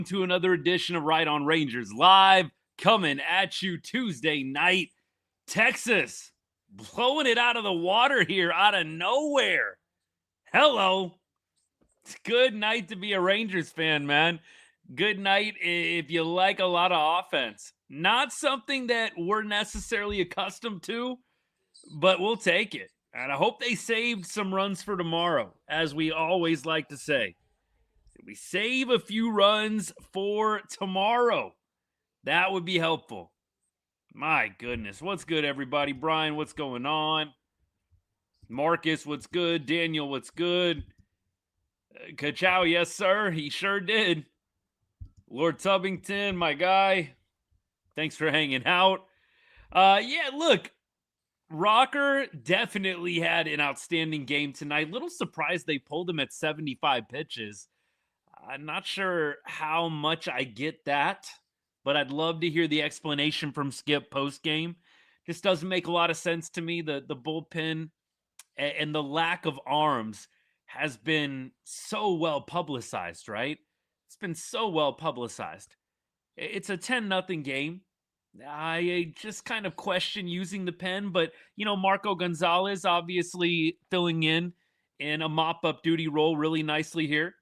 to another edition of Right on Rangers Live, coming at you Tuesday night. Texas blowing it out of the water here, out of nowhere. Hello. It's a good night to be a Rangers fan, man. Good night if you like a lot of offense. Not something that we're necessarily accustomed to, but we'll take it. And I hope they saved some runs for tomorrow, as we always like to say. We save a few runs for tomorrow. That would be helpful. My goodness. What's good, everybody? Brian, what's going on? Marcus, what's good? Daniel, what's good? Kachow, yes, sir. He sure did. Lord Tubbington, my guy. Thanks for hanging out. Yeah, look. Rocker definitely had an outstanding game tonight. Little surprised they pulled him at 75 pitches. I'm not sure how much I get that, but I'd love to hear the explanation from Skip post-game. Just doesn't make a lot of sense to me. The bullpen and the lack of arms has been so well publicized, right? It's been so well publicized. It's a 10-0 game. I just kind of question using the pen, but, Marco Gonzalez obviously filling in a mop-up duty role really nicely here.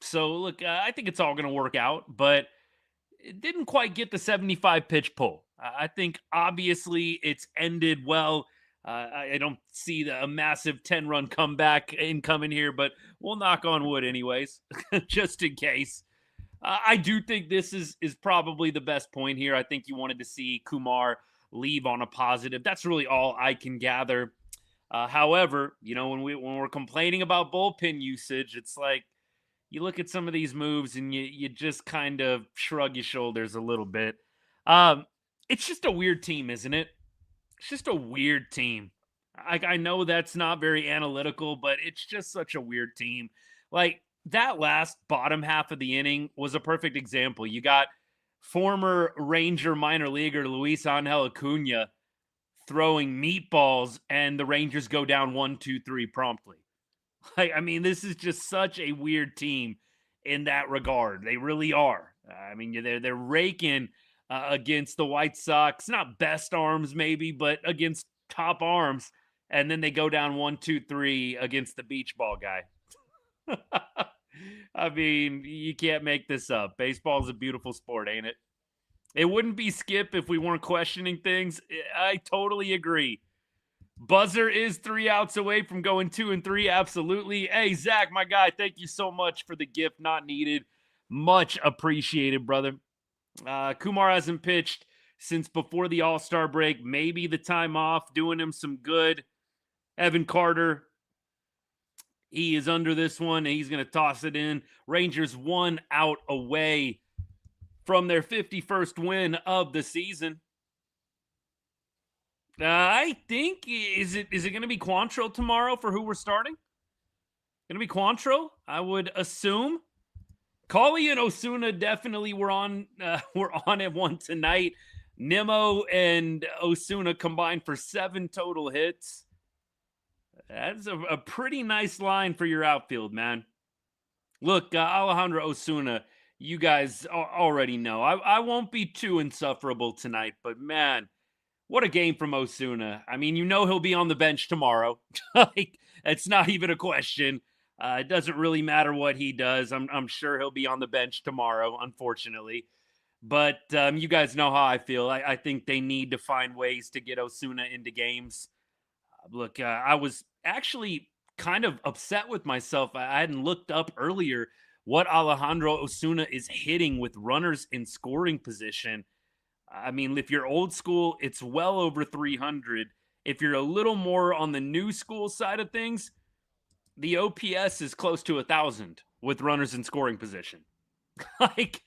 So, look, I think it's all going to work out, but it didn't quite get the 75 pitch pull. I think obviously it's ended well. I don't see a massive 10-run comeback incoming here, but we'll knock on wood anyways, just in case. I do think this is probably the best point here. I think you wanted to see Kumar leave on a positive. That's really all I can gather. However, when we're complaining about bullpen usage, it's like, you look at some of these moves and you just kind of shrug your shoulders a little bit. It's just a weird team, isn't it? It's just a weird team. I know that's not very analytical, but it's just such a weird team. Like, that last bottom half of the inning was a perfect example. You got former Ranger minor leaguer Luis Angel Acuna throwing meatballs, and the Rangers go down 1-2-3 promptly. I mean, this is just such a weird team in that regard. They really are. I mean, they're raking against the White Sox. Not best arms, maybe, but against top arms. And then they go down 1-2-3 against the beach ball guy. I mean, you can't make this up. Baseball is a beautiful sport, ain't it? It wouldn't be Skip if we weren't questioning things. I totally agree. Buzzer is 3 outs away from going 2-3. Absolutely. Hey, Zach, my guy, thank you so much for the gift. Not needed. Much appreciated, brother. Kumar hasn't pitched since before the All-Star break. Maybe the time off doing him some good. Evan Carter, he is under this one, and he's going to toss it in. Rangers 1 out away from their 51st win of the season. I think, is it going to be Quantrill tomorrow for who we're starting? Going to be Quantrill, I would assume. Cauley and Osuna definitely were on at one tonight. Nimmo and Osuna combined for 7 total hits. That's a pretty nice line for your outfield, man. Look, Alejandro Osuna, you guys already know. I won't be too insufferable tonight, but man, what a game from Osuna. I mean, he'll be on the bench tomorrow. Like, it's not even a question. It doesn't really matter what he does. I'm sure he'll be on the bench tomorrow, unfortunately. But you guys know how I feel. I think they need to find ways to get Osuna into games. Look, I was actually kind of upset with myself. I hadn't looked up earlier what Alejandro Osuna is hitting with runners in scoring position. I mean, if you're old school, it's well over 300. If you're a little more on the new school side of things, the OPS is close to 1,000 with runners in scoring position. Like,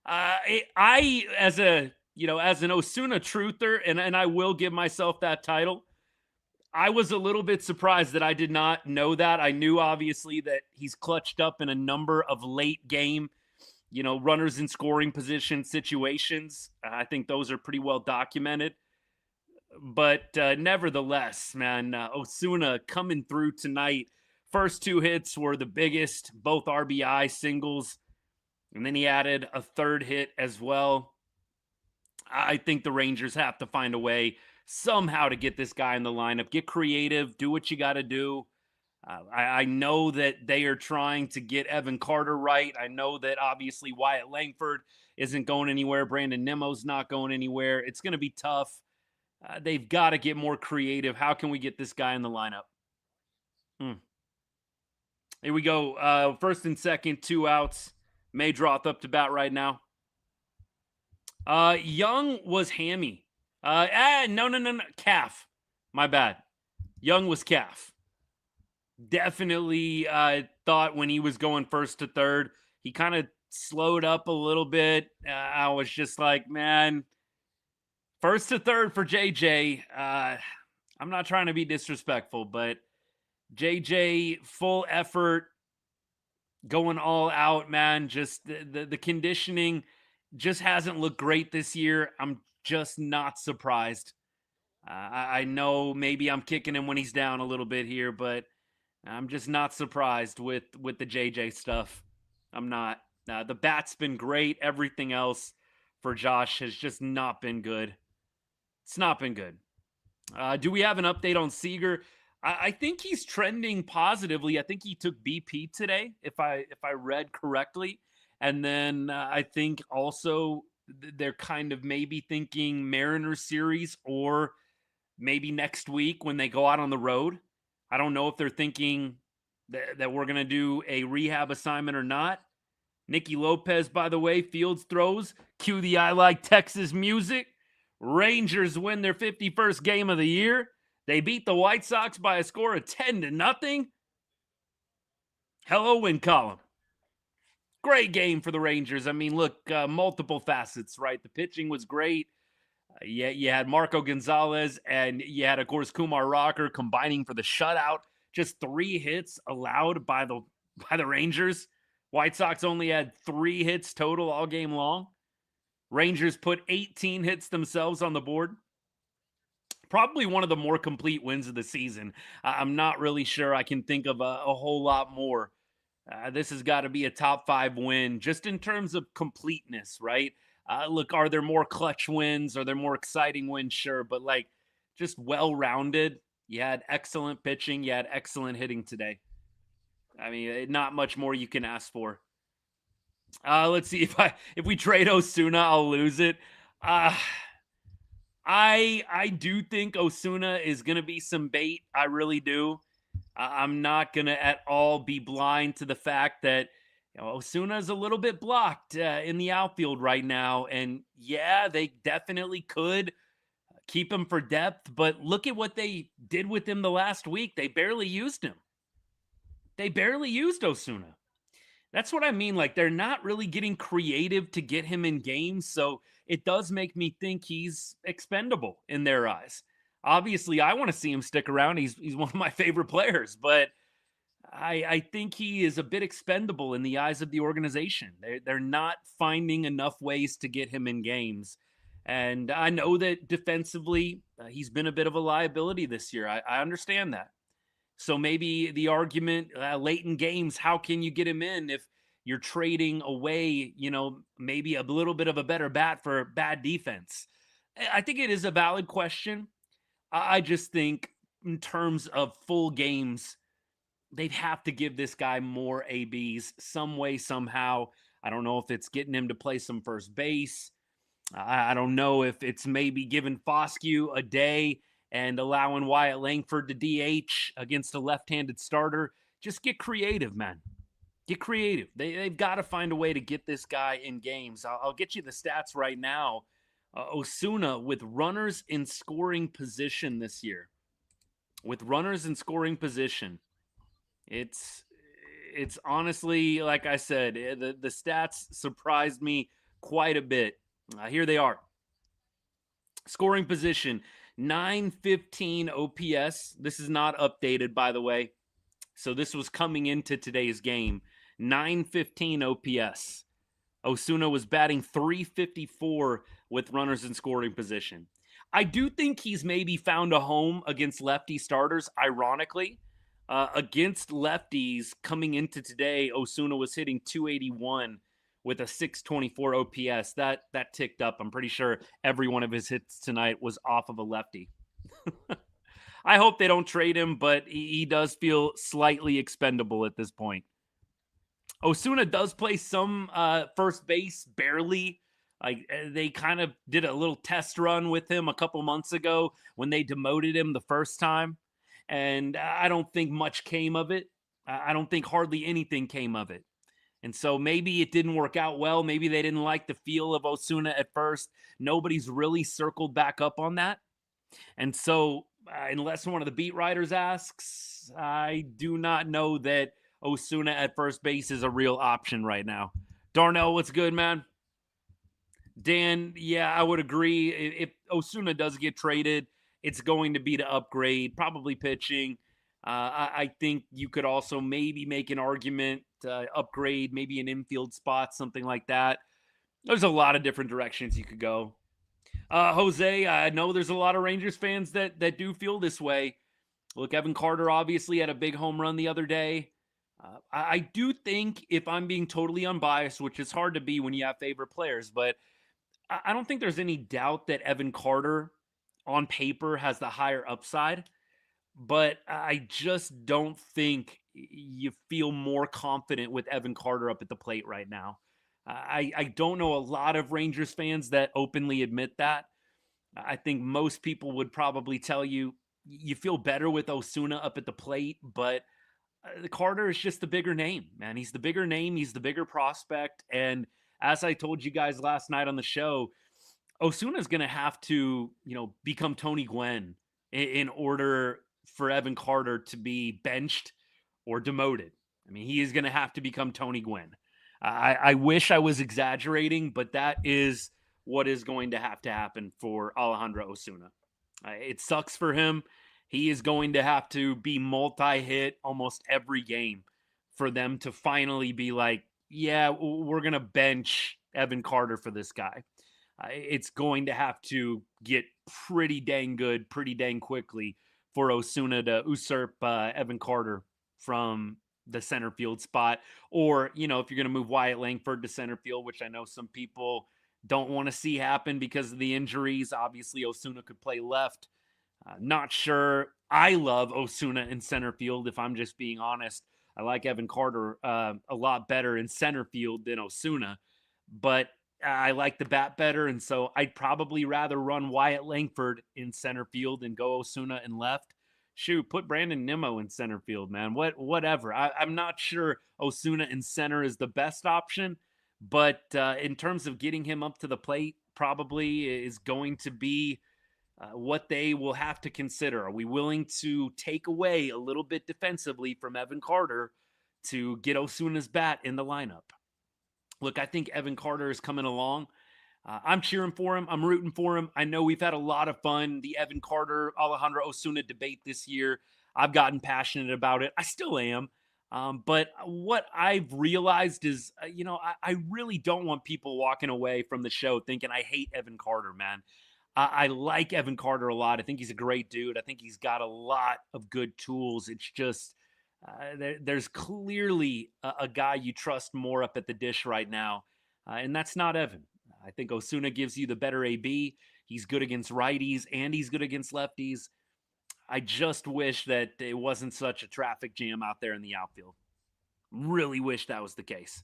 I as an Osuna truther, and I will give myself that title, I was a little bit surprised that I did not know that. I knew, obviously, that he's clutched up in a number of late game runners in scoring position situations. I think those are pretty well documented. But nevertheless, man, Osuna coming through tonight. First 2 hits were the biggest, both RBI singles. And then he added a third hit as well. I think the Rangers have to find a way somehow to get this guy in the lineup. Get creative, do what you got to do. I know that they are trying to get Evan Carter right. I know that obviously Wyatt Langford isn't going anywhere. Brandon Nimmo's not going anywhere. It's going to be tough. They've got to get more creative. How can we get this guy in the lineup? Here we go. First and second, 2 outs. Maydroth up to bat right now. Jung was hammy. No. Calf. My bad. Jung was calf. Definitely thought when he was going first to third, he kind of slowed up a little bit. I was just like, man, first to third for JJ. I'm not trying to be disrespectful, but JJ, full effort, going all out, man. Just the conditioning just hasn't looked great this year. I'm just not surprised. I know maybe I'm kicking him when he's down a little bit here, but I'm just not surprised with the JJ stuff. I'm not. The bat's been great. Everything else for Josh has just not been good. It's not been good. Do we have an update on Seager? I think he's trending positively. I think he took BP today, if I read correctly. And then I think also they're kind of maybe thinking Mariners series or maybe next week when they go out on the road. I don't know if they're thinking that we're going to do a rehab assignment or not. Nicky Lopez, by the way, fields throws. Cue the I Like Texas music. Rangers win their 51st game of the year. They beat the White Sox by a score of 10-0. Hello, win column. Great game for the Rangers. I mean, look, multiple facets, right? The pitching was great. You had Marco Gonzalez and you had, of course, Kumar Rocker combining for the shutout. Just 3 hits allowed by the Rangers. White Sox only had 3 hits total all game long. Rangers put 18 hits themselves on the board. Probably one of the more complete wins of the season. I'm not really sure I can think of a whole lot more. This has got to be a top 5 win just in terms of completeness, right? Look, are there more clutch wins? Are there more exciting wins? Sure. But like just well-rounded. You had excellent pitching. You had excellent hitting today. I mean, not much more you can ask for. Let's see if we trade Osuna, I'll lose it. I do think Osuna is going to be some bait. I really do. I'm not going to at all be blind to the fact that Osuna is a little bit blocked in the outfield right now. And yeah, they definitely could keep him for depth. But look at what they did with him the last week. They barely used him. They barely used Osuna. That's what I mean. Like, they're not really getting creative to get him in games. So it does make me think he's expendable in their eyes. Obviously, I want to see him stick around. He's one of my favorite players, but I think he is a bit expendable in the eyes of the organization. They're not finding enough ways to get him in games. And I know that defensively, he's been a bit of a liability this year. I understand that. So maybe the argument late in games, how can you get him in if you're trading away, maybe a little bit of a better bat for bad defense? I think it is a valid question. I just think in terms of full games, they'd have to give this guy more ABs some way, somehow. I don't know if it's getting him to play some first base. I don't know if it's maybe giving Foscue a day and allowing Wyatt Langford to DH against a left-handed starter. Just get creative, man. Get creative. They've got to find a way to get this guy in games. I'll get you the stats right now. Osuna with runners in scoring position this year. With runners in scoring position, it's honestly, like I said, the stats surprised me quite a bit. Here they are. Scoring position, 915 OPS. This is not updated, by the way. So this was coming into today's game. 915 OPS. Osuna was batting .354 with runners in scoring position. I do think he's maybe found a home against lefty starters, ironically. Against lefties coming into today, Osuna was hitting .281 with a 624 OPS. That ticked up. I'm pretty sure every one of his hits tonight was off of a lefty. I hope they don't trade him, but he does feel slightly expendable at this point. Osuna does play some first base, barely. Like they kind of did a little test run with him a couple months ago when they demoted him the first time, and I don't think much came of it. I don't think hardly anything came of it. And so maybe it didn't work out well. Maybe they didn't like the feel of Osuna at first. Nobody's really circled back up on that. And so, unless one of the beat writers asks, I do not know that Osuna at first base is a real option right now. Darnell, what's good, man? Dan, yeah, I would agree. If Osuna does get traded, it's going to be to upgrade, probably pitching. I think you could also maybe make an argument, upgrade, maybe an infield spot, something like that. There's a lot of different directions you could go. Jose, I know there's a lot of Rangers fans that do feel this way. Look, Evan Carter obviously had a big home run the other day. I do think, if I'm being totally unbiased, which is hard to be when you have favorite players, but I don't think there's any doubt that Evan Carter on paper has the higher upside. But I just don't think you feel more confident with Evan Carter up at the plate right now. I don't know a lot of Rangers fans that openly admit that. I think most people would probably tell you you feel better with Osuna up at the plate, but Carter is just the bigger name, man. He's the bigger name. He's the bigger prospect. And as I told you guys last night on the show, Osuna is going to have to, become Tony Gwynn in order for Evan Carter to be benched or demoted. I mean, he is going to have to become Tony Gwynn. I wish I was exaggerating, but that is what is going to happen for Alejandro Osuna. It sucks for him. He is going to have to be multi-hit almost every game for them to finally be like, yeah, we're going to bench Evan Carter for this guy. It's going to have to get pretty dang good, pretty dang quickly for Osuna to usurp Evan Carter from the center field spot. Or, if you're going to move Wyatt Langford to center field, which I know some people don't want to see happen because of the injuries. Obviously, Osuna could play left. Not sure. I love Osuna in center field, if I'm just being honest. I like Evan Carter a lot better in center field than Osuna. But I like the bat better, and so I'd probably rather run Wyatt Langford in center field and go Osuna in left. Shoot, put Brandon Nimmo in center field, man. Whatever. I'm not sure Osuna in center is the best option, but in terms of getting him up to the plate, probably is going to be what they will have to consider. Are we willing to take away a little bit defensively from Evan Carter to get Osuna's bat in the lineup? Look, I think Evan Carter is coming along. I'm cheering for him. I'm rooting for him. I know we've had a lot of fun. The Evan Carter, Alejandro Osuna debate this year. I've gotten passionate about it. I still am. But what I've realized is, I really don't want people walking away from the show thinking I hate Evan Carter, man. I like Evan Carter a lot. I think he's a great dude. I think he's got a lot of good tools. It's just there's clearly a guy you trust more up at the dish right now, and that's not Evan. I think Osuna gives you the better AB. He's good against righties, and he's good against lefties. I just wish that it wasn't such a traffic jam out there in the outfield. Really wish that was the case.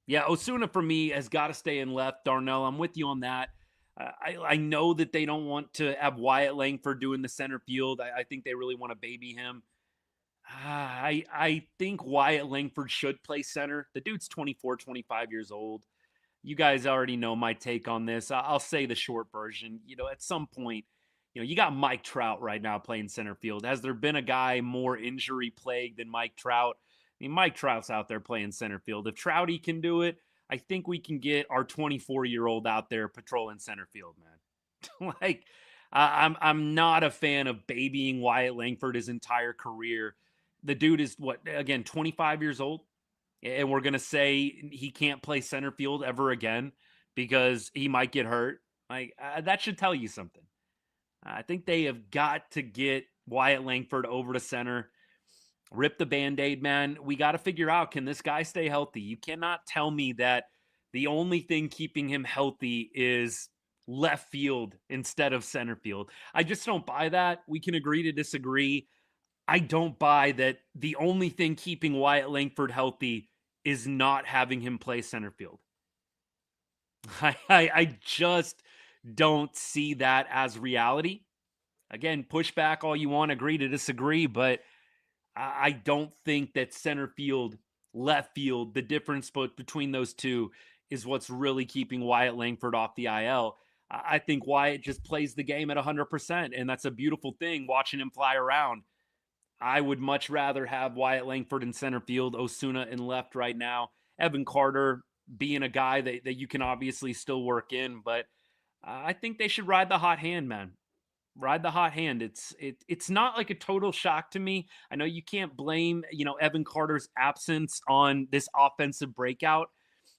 Yeah, Osuna for me has got to stay in left. Darnell, I'm with you on that. I know that they don't want to have Wyatt Langford doing the center field. I think they really want to baby him. I think Wyatt Langford should play center. The dude's 24, 25 years old. You guys already know my take on this. I'll say the short version. At some point, you got Mike Trout right now playing center field. Has there been a guy more injury plagued than Mike Trout? I mean, Mike Trout's out there playing center field. If Trouty can do it, I think we can get our 24-year-old out there patrolling center field, man. I'm not a fan of babying Wyatt Langford his entire career. The dude is, 25 years old? And we're going to say he can't play center field ever again because he might get hurt. That should tell you something. I think they have got to get Wyatt Langford over to center. Rip the Band-Aid, man. We got to figure out, can this guy stay healthy? You cannot tell me that the only thing keeping him healthy is left field instead of center field. I just don't buy that. We can agree to disagree. I don't buy that the only thing keeping Wyatt Langford healthy is not having him play center field. I just don't see that as reality. Again, push back all you want, agree to disagree, but I don't think that center field, left field, the difference between those two is what's really keeping Wyatt Langford off the IL. I think Wyatt just plays the game at 100%, and that's a beautiful thing watching him fly around. I would much rather have Wyatt Langford in center field, Osuna in left right now, Evan Carter being a guy that you can obviously still work in, but I think they should ride the hot hand, man. Ride the hot hand. It's not like a total shock to me. I know you can't blame, Evan Carter's absence on this offensive breakout.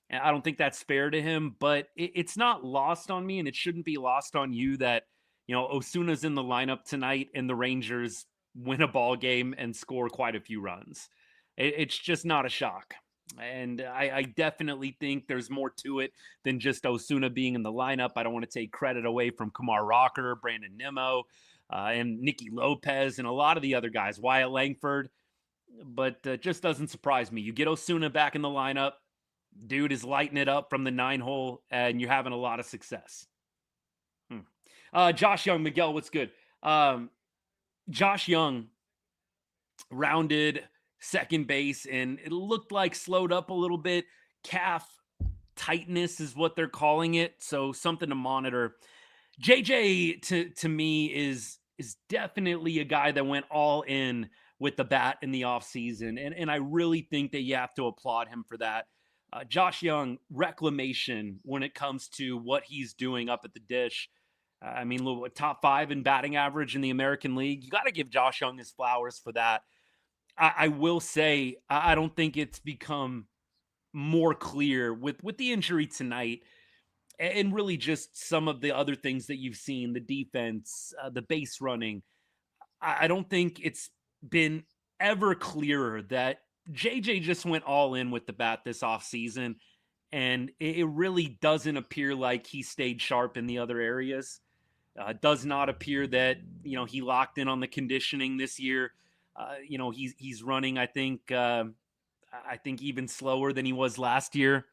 And I don't think that's fair to him, but it's not lost on me, and it shouldn't be lost on you that, Osuna's in the lineup tonight and the Rangers win a ball game and score quite a few runs. It's just not a shock. And I definitely think there's more to it than just Osuna being in the lineup. I don't want to take credit away from Kumar Rocker, Brandon Nimmo, and Nicky Lopez, and a lot of the other guys, Wyatt Langford. But just doesn't surprise me. You get Osuna back in the lineup, dude is lighting it up from the 9-hole, and you're having a lot of success. Josh Jung, Miguel, what's good? Josh Jung rounded second base, and it looked like slowed up a little bit. Calf tightness is what they're calling it, so something to monitor. JJ to me is definitely a guy that went all in with the bat in the offseason, and I really think that you have to applaud him for that. Josh Jung, reclamation when it comes to what he's doing up at the dish. I mean, top 5 in batting average in the American League. You got to give Josh Jung his flowers for that. I will say, I don't think it's become more clear with the injury tonight, and really just some of the other things that you've seen, the defense, the base running. I don't think it's been ever clearer that JJ just went all in with the bat this offseason, and it really doesn't appear like he stayed sharp in the other areas. Does not appear that, he locked in on the conditioning this year. He's running, I think even slower than he was last year.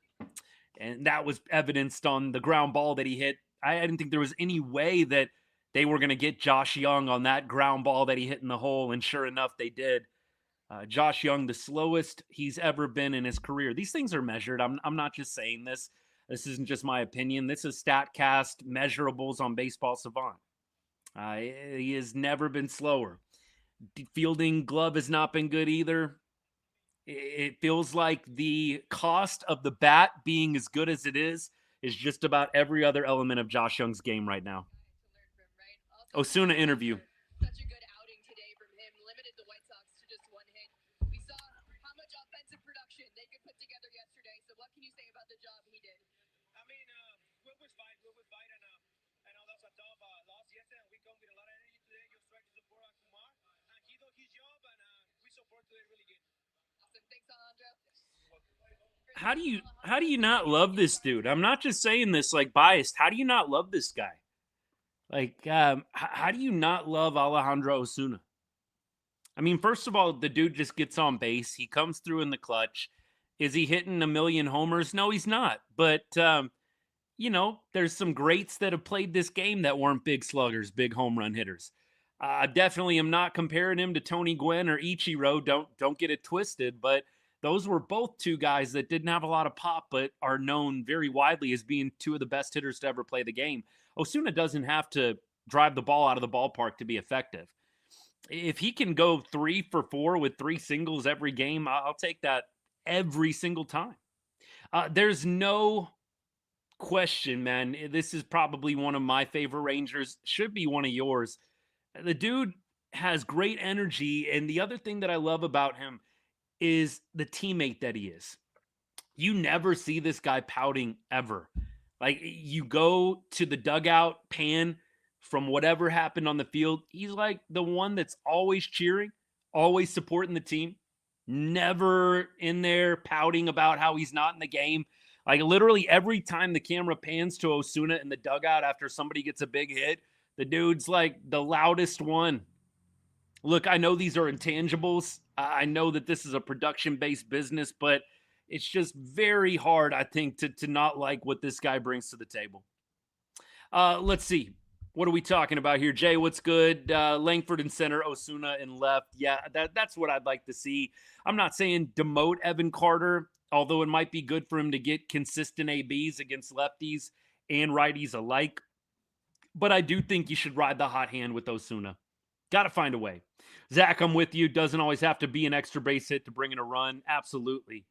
And that was evidenced on the ground ball that he hit. I didn't think there was any way that they were going to get Josh Jung on that ground ball that he hit in the hole. And sure enough, they did. Josh Jung, the slowest he's ever been in his career. These things are measured. I'm not just saying this. This isn't just my opinion. This is StatCast measurables on Baseball Savant. He has never been slower. Fielding glove has not been good either. It feels like the cost of the bat being as good as it is just about every other element of Josh Jung's game right now. Osuna interview. Such a good outing today from him. Limited the White Sox to just one hit. We saw how much offensive production they could put together yesterday. So what can you say about the job he did? I mean, we was fight, and I know that's a tough loss yesterday. And we come with a lot of energy today. Just try to support Kumar, and he did his job, and we support today really good. Awesome, thanks, Alejandro. How do you not love this dude? I'm not just saying this like biased. How do you not love this guy? Like, how do you not love Alejandro Osuna? I mean, first of all, the dude just gets on base. He comes through in the clutch. Is he hitting a million homers? No, he's not. But, there's some greats that have played this game that weren't big sluggers, big home run hitters. I definitely am not comparing him to Tony Gwynn or Ichiro. Don't get it twisted. But those were both two guys that didn't have a lot of pop, but are known very widely as being two of the best hitters to ever play the game. Osuna doesn't have to drive the ball out of the ballpark to be effective. If he can go 3 for 4 with 3 singles every game, I'll take that every single time. There's no question, man. This is probably one of my favorite Rangers. Should be one of yours. The dude has great energy, and the other thing that I love about him is the teammate that he is. You never see this guy pouting ever. Like, you go to the dugout pan from whatever happened on the field, he's like the one that's always cheering, always supporting the team, never in there pouting about how he's not in the game. Like literally every time the camera pans to Osuna in the dugout after somebody gets a big hit, the dude's like the loudest one. Look, I know these are intangibles. I know that this is a production-based business, but it's just very hard, I think, to not like what this guy brings to the table. Let's see. What are we talking about here? Jay, what's good? Langford in center, Osuna in left. Yeah, that's what I'd like to see. I'm not saying demote Evan Carter, although it might be good for him to get consistent ABs against lefties and righties alike. But I do think you should ride the hot hand with Osuna. Got to find a way. Zach, I'm with you. Doesn't always have to be an extra base hit to bring in a run. Absolutely.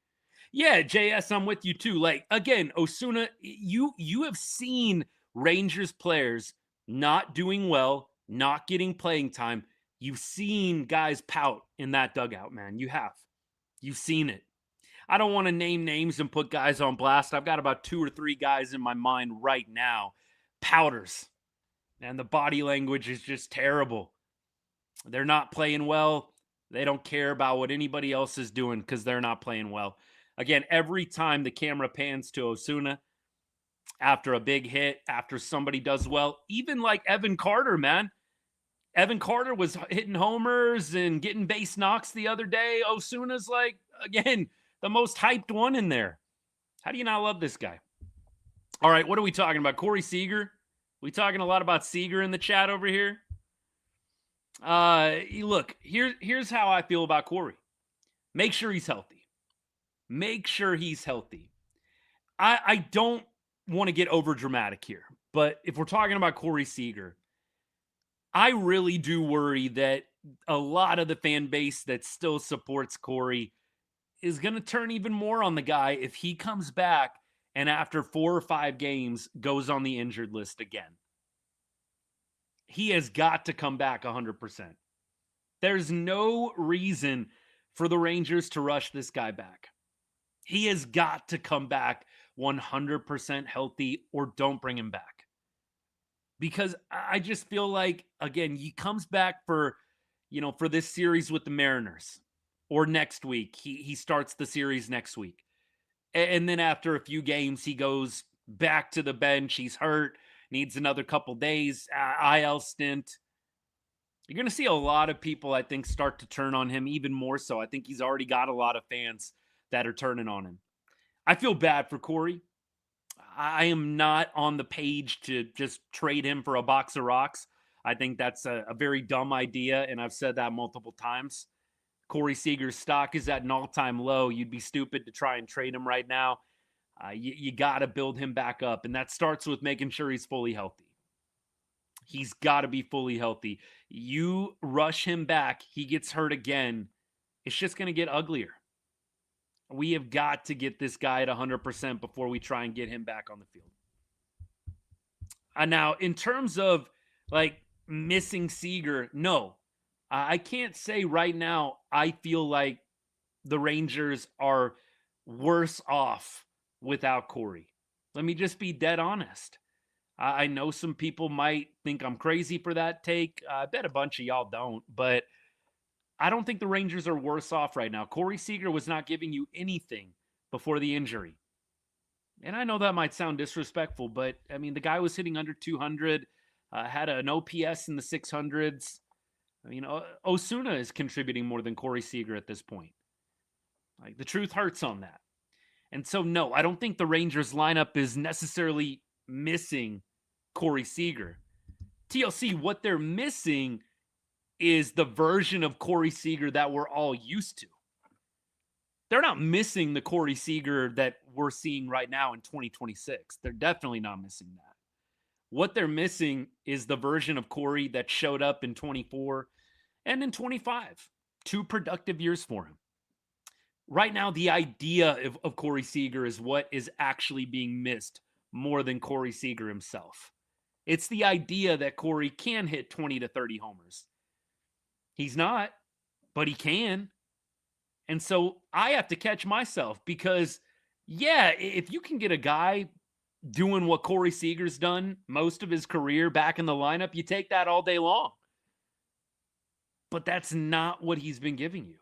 Yeah, JS, I'm with you too. Like, again, Osuna, you have seen Rangers players not doing well, not getting playing time. You've seen guys pout in that dugout, man. You have. You've seen it. I don't want to name names and put guys on blast. I've got about 2 or 3 guys in my mind right now. Pouters. And the body language is just terrible. They're not playing well. They don't care about what anybody else is doing because they're not playing well. Again, every time the camera pans to Osuna, after a big hit, after somebody does well, even like Evan Carter, man. Evan Carter was hitting homers and getting base knocks the other day. Osuna's like, again, the most hyped one in there. How do you not love this guy? All right, what are we talking about? Corey Seager? We talking a lot about Seager in the chat over here? Look, here's how I feel about Corey. Make sure he's healthy. Make sure he's healthy. I don't want to get over dramatic here, but if we're talking about Corey Seager, I really do worry that a lot of the fan base that still supports Corey is going to turn even more on the guy if he comes back and after 4 or 5 games goes on the injured list again. He has got to come back 100%. There's no reason for the Rangers to rush this guy back. He has got to come back 100% healthy or don't bring him back. Because I just feel like, again, he comes back for this series with the Mariners or next week. He starts the series next week. And then after a few games, he goes back to the bench. He's hurt, needs another couple days, IL stint. You're going to see a lot of people, I think, start to turn on him even more so. I think he's already got a lot of fans that are turning on him. I feel bad for Corey. I am not on the page to just trade him for a box of rocks. I think that's a very dumb idea, and I've said that multiple times. Corey Seager's stock is at an all-time low. You'd be stupid to try and trade him right now. You got to build him back up, and that starts with making sure he's fully healthy. He's got to be fully healthy. You rush him back, he gets hurt again, it's just going to get uglier. We have got to get this guy at 100% before we try and get him back on the field. Now, in terms of, like, missing Seager, no. I can't say right now I feel like the Rangers are worse off without Corey. Let me just be dead honest. I know some people might think I'm crazy for that take. I bet a bunch of y'all don't, but I don't think the Rangers are worse off right now. Corey Seager was not giving you anything before the injury. And I know that might sound disrespectful, but, I mean, the guy was hitting under 200, had an OPS in the 600s. I mean, Osuna is contributing more than Corey Seager at this point. Like, the truth hurts on that. And so, no, I don't think the Rangers lineup is necessarily missing Corey Seager. TLC, what they're missing is the version of Corey Seager that we're all used to. They're not missing the Corey Seager that we're seeing right now in 2026. They're definitely not missing that. What they're missing is the version of Corey that showed up in 24 and in 25. 2 productive years for him. Right now, the idea of Corey Seager is what is actually being missed more than Corey Seager himself. It's the idea that Corey can hit 20 to 30 homers. He's not, but he can. And so I have to catch myself because, yeah, if you can get a guy doing what Corey Seager's done most of his career back in the lineup, you take that all day long. but that's not what he's been giving you.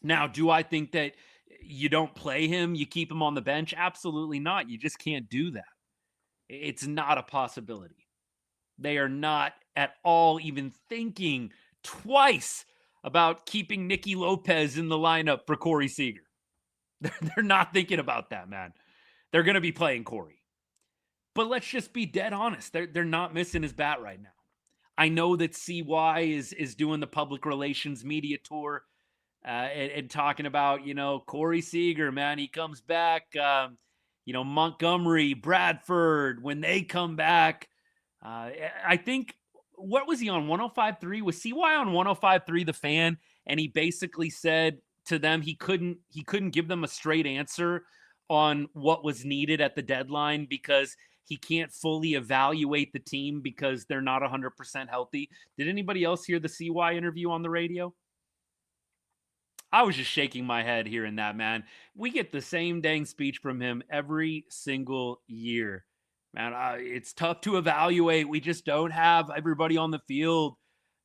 Now, do I think that you don't play him, you keep him on the bench? Absolutely not. You just can't do that. It's not a possibility. They are not at all even thinking twice about keeping Nicky Lopez in the lineup for Corey Seager. They're not thinking about that, man. They're going to be playing Corey. But let's just be dead honest. They're not missing his bat right now. I know that CY is doing the public relations media tour and talking about, Corey Seager, man, he comes back. Montgomery, Bradford, when they come back. I think, what was he on, 105.3? Was CY on 105.3 The Fan? And he basically said to them he couldn't give them a straight answer on what was needed at the deadline because he can't fully evaluate the team because they're not 100% healthy. Did anybody else hear the CY interview on the radio? I was just shaking my head hearing that, man. We get the same dang speech from him every single year. Man, it's tough to evaluate. We just don't have everybody on the field.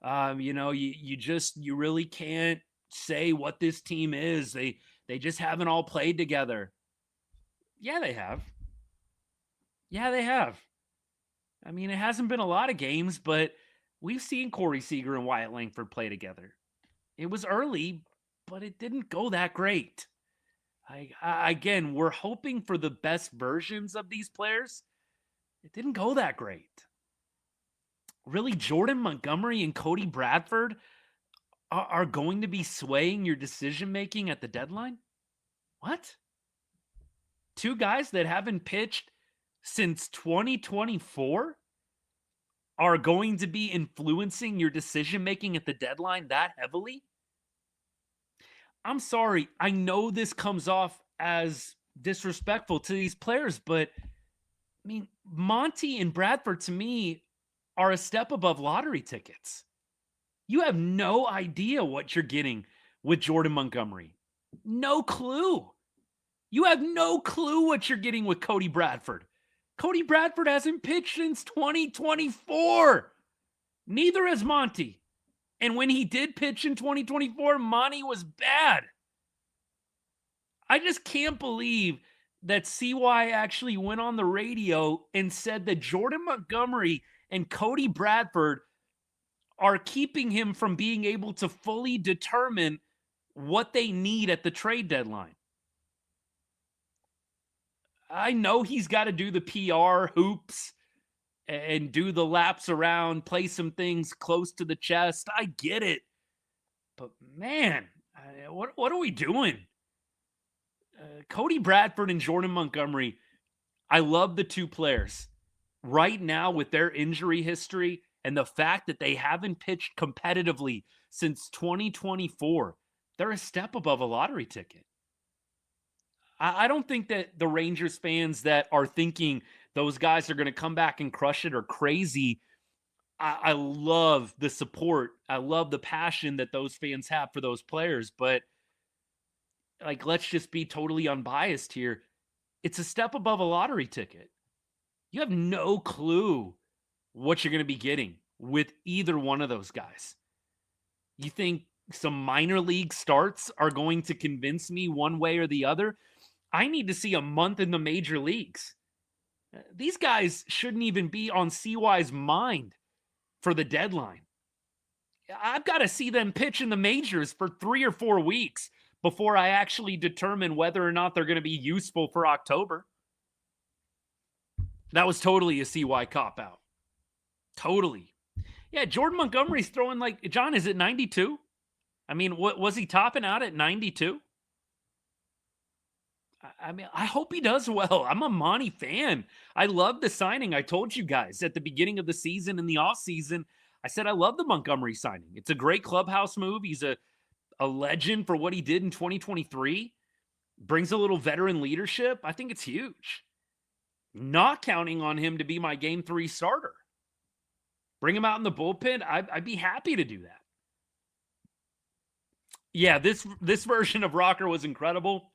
You really can't say what this team is. They just haven't all played together. Yeah, they have. I mean, it hasn't been a lot of games, but we've seen Corey Seager and Wyatt Langford play together. It was early, but it didn't go that great. Again, we're hoping for the best versions of these players. It didn't go that great. Really, Jordan Montgomery and Cody Bradford are going to be swaying your decision-making at the deadline? What? Two guys that haven't pitched since 2024 are going to be influencing your decision-making at the deadline that heavily? I'm sorry. I know this comes off as disrespectful to these players, but I mean, Monty and Bradford to me are a step above lottery tickets. You have no idea what you're getting with Jordan Montgomery. No clue. You have no clue what you're getting with Cody Bradford. Cody Bradford hasn't pitched since 2024. Neither has Monty. And when he did pitch in 2024, Monty was bad. I just can't believe that CY actually went on the radio and said that Jordan Montgomery and Cody Bradford are keeping him from being able to fully determine what they need at the trade deadline. I know he's got to do the PR hoops and do the laps around, play some things close to the chest. I get it. But man, what are we doing? Cody Bradford and Jordan Montgomery, I love the two players. Right now, with their injury history and the fact that they haven't pitched competitively since 2024, they're a step above a lottery ticket. I don't think that the Rangers fans that are thinking those guys are going to come back and crush it are crazy. I love the support. I love the passion that those fans have for those players. But, let's just be totally unbiased here. It's a step above a lottery ticket. You have no clue what you're going to be getting with either one of those guys. You think some minor league starts are going to convince me one way or the other? I need to see a month in the major leagues. These guys shouldn't even be on CY's mind for the deadline. I've got to see them pitch in the majors for 3 or 4 weeks before I actually determine whether or not they're going to be useful for October. That was totally a CY cop-out. Totally. Yeah, Jordan Montgomery's throwing John, is it 92? I mean, what was he topping out at 92? I mean, I hope he does well. I'm a Monty fan. I love the signing. I told you guys at the beginning of the season, in the offseason, I said I love the Montgomery signing. It's a great clubhouse move. He's a legend for what he did in 2023. Brings a little veteran leadership. I think it's huge. Not counting on him to be my Game 3 starter. Bring him out in the bullpen. I'd be happy to do that. Yeah, this version of Rocker was incredible.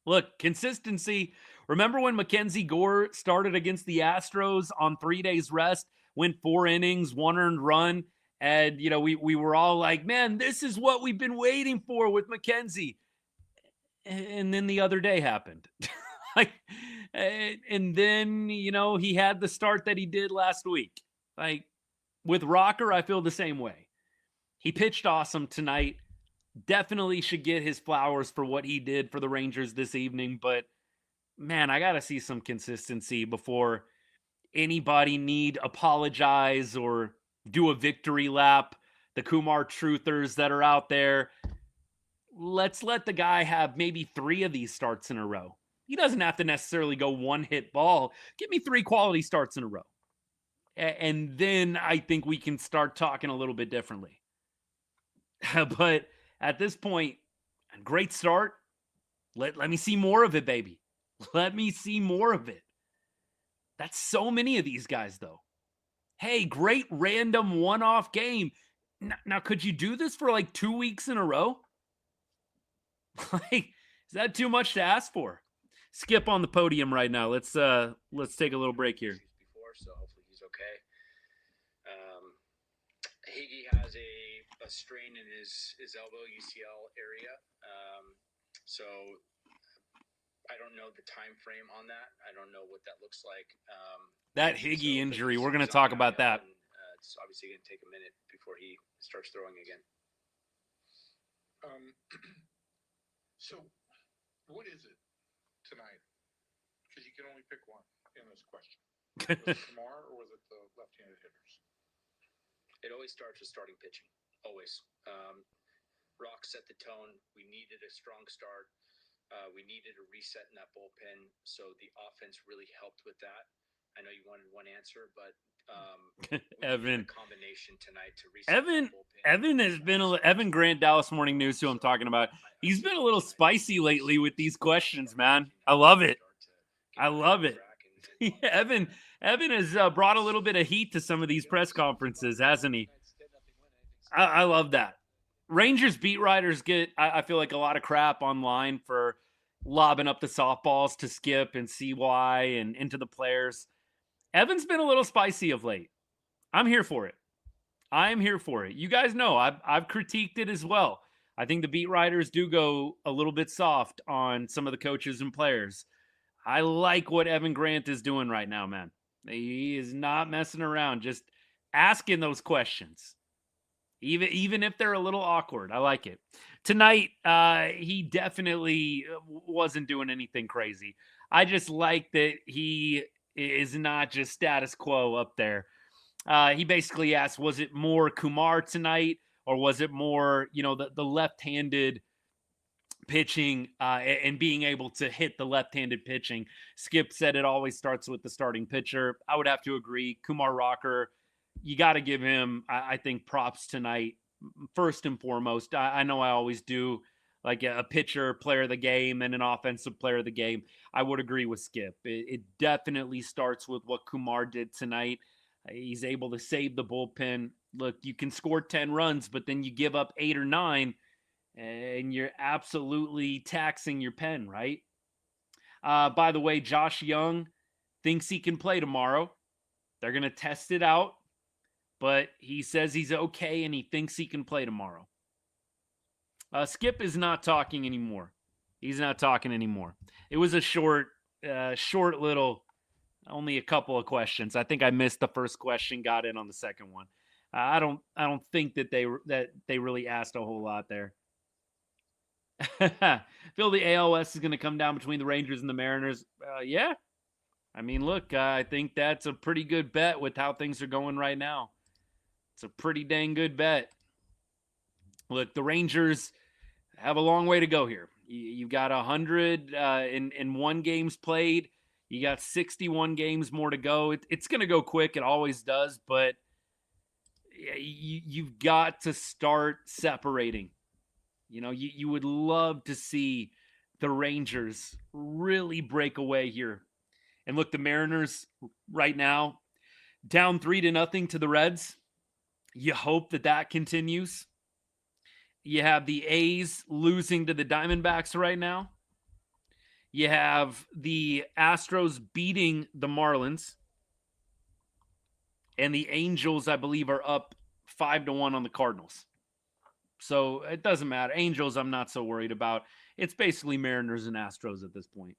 Look, consistency. Remember when Mackenzie Gore started against the Astros on 3 days rest, went 4 innings, 1 earned run, And, we were all like, man, this is what we've been waiting for with McKenzie. And then the other day happened. Like, and then, he had the start that he did last week. Like, with Rocker, I feel the same way. He pitched awesome tonight. Definitely should get his flowers for what he did for the Rangers this evening. But, man, I got to see some consistency before anybody need apologize or do a victory lap. The Kumar truthers that are out there, let's let the guy have maybe 3 of these starts in a row. He doesn't have to necessarily go one hit ball. Give me 3 quality starts in a row. And then I think we can start talking a little bit differently. But at this point, a great start. Let me see more of it, baby. Let me see more of it. That's so many of these guys, though. Hey, great random one-off game. Now, could you do this for like 2 weeks in a row? Like, is that too much to ask for? Skip on the podium right now. Let's take a little break here. Before, so hopefully he's okay. Higgy has a strain in his elbow UCL area, so I don't know the time frame on that. I don't know what that looks like. That Higgy injury, we're going to talk about that. It's obviously going to take a minute before he starts throwing again. So, what is it tonight? Because you can only pick one in this question. Was it Kumar or was it the left-handed hitters? It always starts with starting pitching. Always. Rock set the tone. We needed a strong start. We needed a reset in that bullpen. So the offense really helped with that. I know you wanted one answer, but Evan, a combination tonight to reset the bullpen. Evan has been Evan Grant, Dallas Morning News, who I'm talking about. He's been a little spicy lately with these questions, man. I love it. I love it. Evan has brought a little bit of heat to some of these press conferences, hasn't he? I love that. Rangers beat writers get, I feel like, a lot of crap online for lobbing up the softballs to Skip and CY and into the players. Evan's been a little spicy of late. I'm here for it. I'm here for it. You guys know I've critiqued it as well. I think the beat writers do go a little bit soft on some of the coaches and players. I like what Evan Grant is doing right now, man. He is not messing around, just asking those questions. Even if they're a little awkward. I like it. Tonight, he definitely wasn't doing anything crazy. I just like that he is not just status quo up there. He basically asked, was it more Kumar tonight, or was it more, the left-handed pitching and being able to hit the left-handed pitching? Skip said it always starts with the starting pitcher. I would have to agree. Kumar Rocker, you got to give him, I think, props tonight, first and foremost. I know I always do, like a pitcher, player of the game, and an offensive player of the game. I would agree with Skip. It definitely starts with what Kumar did tonight. He's able to save the bullpen. Look, you can score 10 runs, but then you give up 8 or 9, and you're absolutely taxing your pen, right? By the way, Josh Jung thinks he can play tomorrow. They're going to test it out, but he says he's okay and he thinks he can play tomorrow. Skip is not talking anymore. He's not talking anymore. It was a short little, only a couple of questions. I think I missed the first question, got in on the second one. I don't think that they really asked a whole lot there. Feel the ALS is going to come down between the Rangers and the Mariners. Yeah. I mean, look, I think that's a pretty good bet with how things are going right now. It's a pretty dang good bet. Look, the Rangers have a long way to go here. You've got 100 in 1 games played. You got 61 games more to go. It's going to go quick. It always does. But you've got to start separating. You would love to see the Rangers really break away here. And look, the Mariners right now, down 3-0 to the Reds. You hope that continues. You have the A's losing to the Diamondbacks right now. You have the Astros beating the Marlins. And the Angels, I believe, are up 5-1 on the Cardinals. So it doesn't matter. Angels, I'm not so worried about. It's basically Mariners and Astros at this point.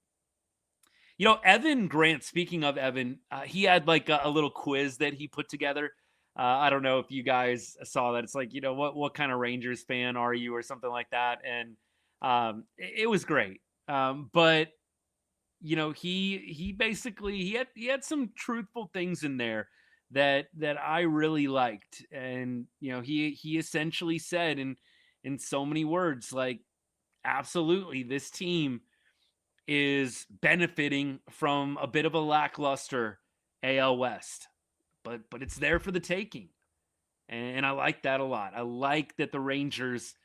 You know, Evan Grant, speaking of Evan, he had like a little quiz that he put together. I don't know if you guys saw that. It's like, you know, what kind of Rangers fan are you or something like that. And it was great. But, you know, he basically, he had some truthful things in there that I really liked. And, you know, he essentially said in so many words, like, absolutely, this team is benefiting from a bit of a lackluster AL West, but it's there for the taking. And I like that a lot. I like that the Rangers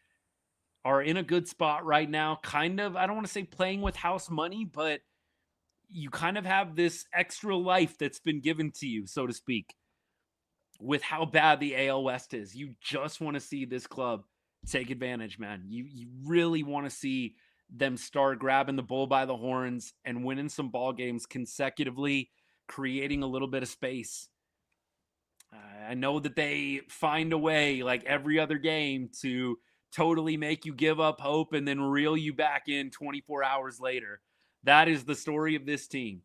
are in a good spot right now. Kind of, I don't want to say playing with house money, but you kind of have this extra life that's been given to you, so to speak, with how bad the AL West is. You just want to see this club take advantage, man. You really want to see them start grabbing the bull by the horns and winning some ball games consecutively, creating a little bit of space. I know that they find a way, like every other game, to totally make you give up hope and then reel you back in 24 hours later. That is the story of this team.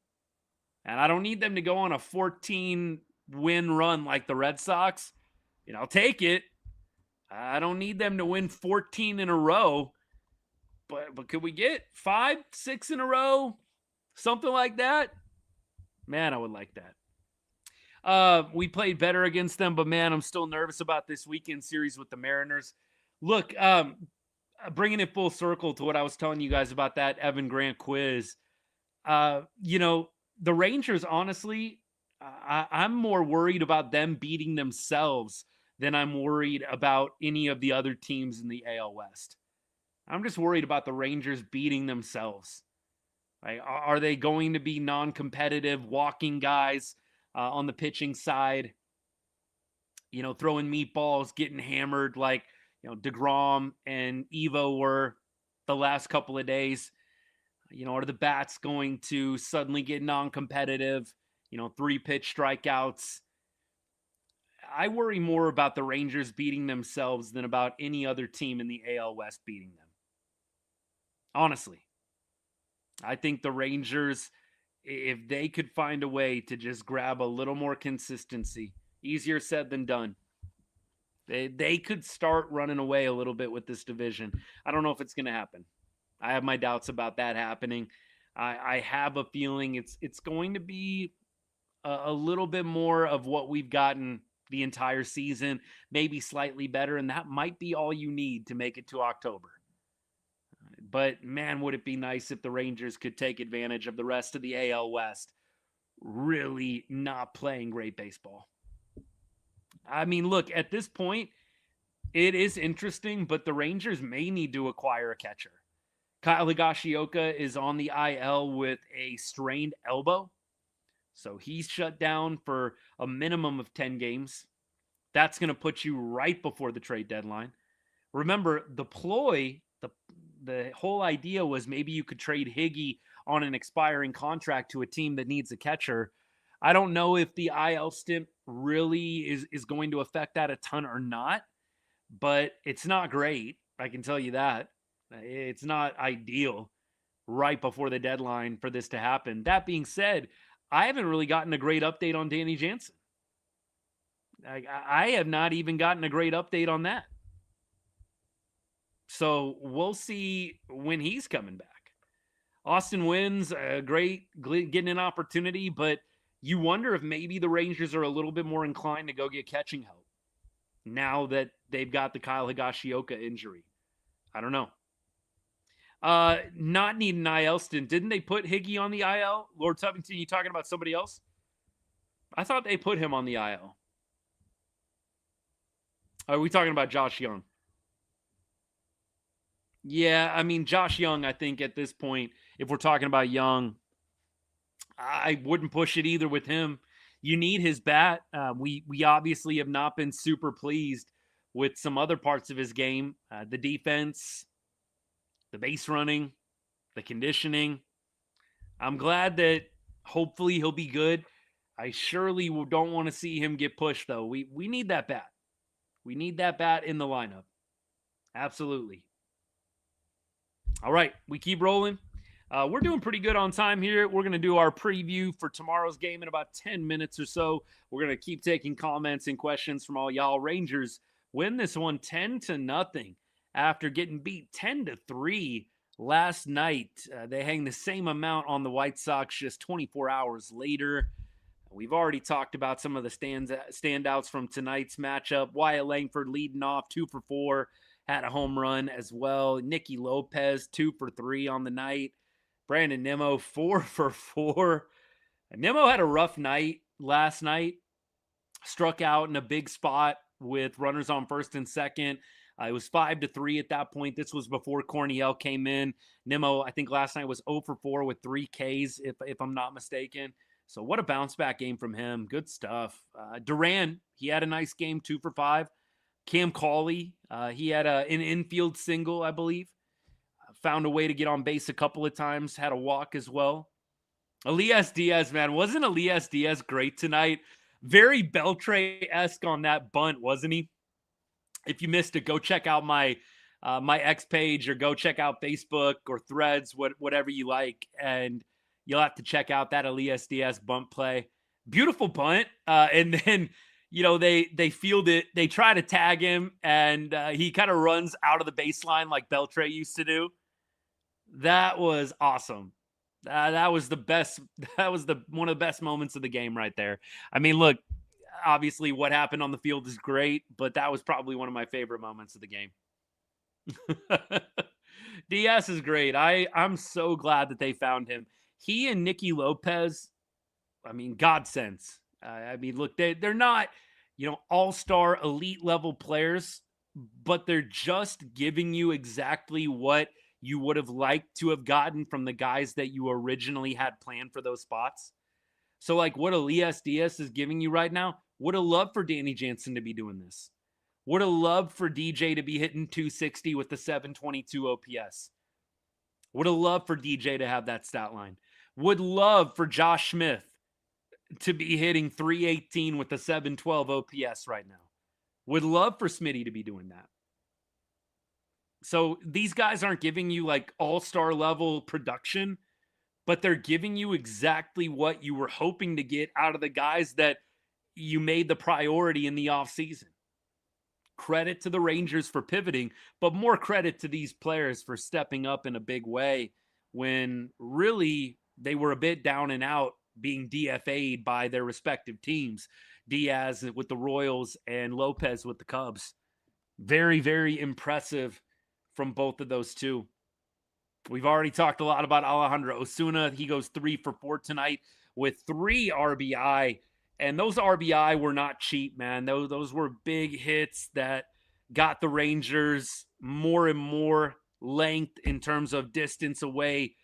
And I don't need them to go on a 14-win run like the Red Sox. You know, I'll take it. I don't need them to win 14 in a row. But could we get 5, 6 in a row? Something like that? Man, I would like that. We played better against them, but man, I'm still nervous about this weekend series with the Mariners. Look, bringing it full circle to what I was telling you guys about that Evan Grant quiz. You know, the Rangers, honestly, I'm more worried about them beating themselves than I'm worried about any of the other teams in the AL West. I'm just worried about the Rangers beating themselves. Like, are they going to be non-competitive, walking guys on the pitching side? You know, throwing meatballs, getting hammered like, you know, DeGrom and Evo were the last couple of days. You know, are the bats going to suddenly get non-competitive? You know, 3-pitch strikeouts. I worry more about the Rangers beating themselves than about any other team in the AL West beating them. Honestly, I think the Rangers, if they could find a way to just grab a little more consistency, easier said than done, they could start running away a little bit with this division. I don't know if it's going to happen. I have my doubts about that happening. I have a feeling it's going to be a little bit more of what we've gotten the entire season, maybe slightly better, and that might be all you need to make it to October. But man, would it be nice if the Rangers could take advantage of the rest of the AL West really not playing great baseball. I mean, look, at this point, it is interesting, but the Rangers may need to acquire a catcher. Kyle Higashioka is on the IL with a strained elbow, so he's shut down for a minimum of 10 games. That's going to put you right before the trade deadline. Remember, the ploy, the whole idea was maybe you could trade Higgy on an expiring contract to a team that needs a catcher. I don't know if the IL stint really is going to affect that a ton or not, but it's not great. I can tell you that. It's not ideal right before the deadline for this to happen. That being said, I haven't really gotten a great update on Danny Jansen. I have not even gotten a great update on that. So we'll see when he's coming back. Austin Wynn's great getting an opportunity, but you wonder if maybe the Rangers are a little bit more inclined to go get catching help now that they've got the Kyle Higashioka injury. I don't know. Not needing an IL stint. Didn't they put Higgy on the IL? Lord Tubington, you talking about somebody else? I thought they put him on the IL. Are we talking about Josh Jung? Yeah, I mean, Josh Jung, I think at this point, if we're talking about Jung, I wouldn't push it either with him. You need his bat. We obviously have not been super pleased with some other parts of his game. The defense, the base running, the conditioning. I'm glad that hopefully he'll be good. I surely don't want to see him get pushed, though. We need that bat. We need that bat in the lineup. Absolutely. All right, we keep rolling. We're doing pretty good on time here. We're going to do our preview for tomorrow's game in about 10 minutes or so. We're going to keep taking comments and questions from all y'all. Rangers win this one 10-0 after getting beat 10-3 last night. They hang the same amount on the White Sox just 24 hours later. We've already talked about some of the standouts from tonight's matchup. Wyatt Langford leading off 2 for 4, had a home run as well. Nicky Lopez 2 for 3 on the night. Brandon Nimmo 4 for 4. Nimmo had a rough night last night. Struck out in a big spot with runners on first and second. It was 5-3 at that point. This was before Corniel came in. Nimmo, I think last night was 0 for 4 with 3 Ks, if I'm not mistaken. So what a bounce back game from him. Good stuff. Duran, he had a nice game, 2 for 5. Cam Cauley, he had an infield single, I believe. Found a way to get on base a couple of times. Had a walk as well. Elias Diaz, man. Wasn't Elias Diaz great tonight? Very Beltre-esque on that bunt, wasn't he? If you missed it, go check out my X page or go check out Facebook or Threads, whatever you like, and you'll have to check out that Elias Diaz bunt play. Beautiful bunt. And then, they field it. They try to tag him, and he kind of runs out of the baseline like Beltre used to do. That was awesome. That was the best. That was one of the best moments of the game right there. I mean, look, obviously what happened on the field is great, but that was probably one of my favorite moments of the game. Diaz is great. I'm so glad that they found him. He and Nicky Lopez, I mean, godsends. I mean, look, they're not, all-star elite level players, but they're just giving you exactly what you would have liked to have gotten from the guys that you originally had planned for those spots. So, like, what Elias Diaz is giving you right now, would have loved for Danny Jansen to be doing this. Would have loved for DJ to be hitting 260 with the 722 OPS. Would have loved for DJ to have that stat line. Would love for Josh Smith to be hitting 318 with the 712 OPS right now. Would love for Smitty to be doing that. So these guys aren't giving you like all-star level production, but they're giving you exactly what you were hoping to get out of the guys that you made the priority in the offseason. Credit to the Rangers for pivoting, but more credit to these players for stepping up in a big way when really they were a bit down and out, being DFA'd by their respective teams. Diaz with the Royals and Lopez with the Cubs. Very, very impressive from both of those two. We've already talked a lot about Alejandro Osuna. He goes 3 for 4 tonight with 3 RBI. And those RBI were not cheap, man. Those were big hits that got the Rangers more and more length in terms of distance away.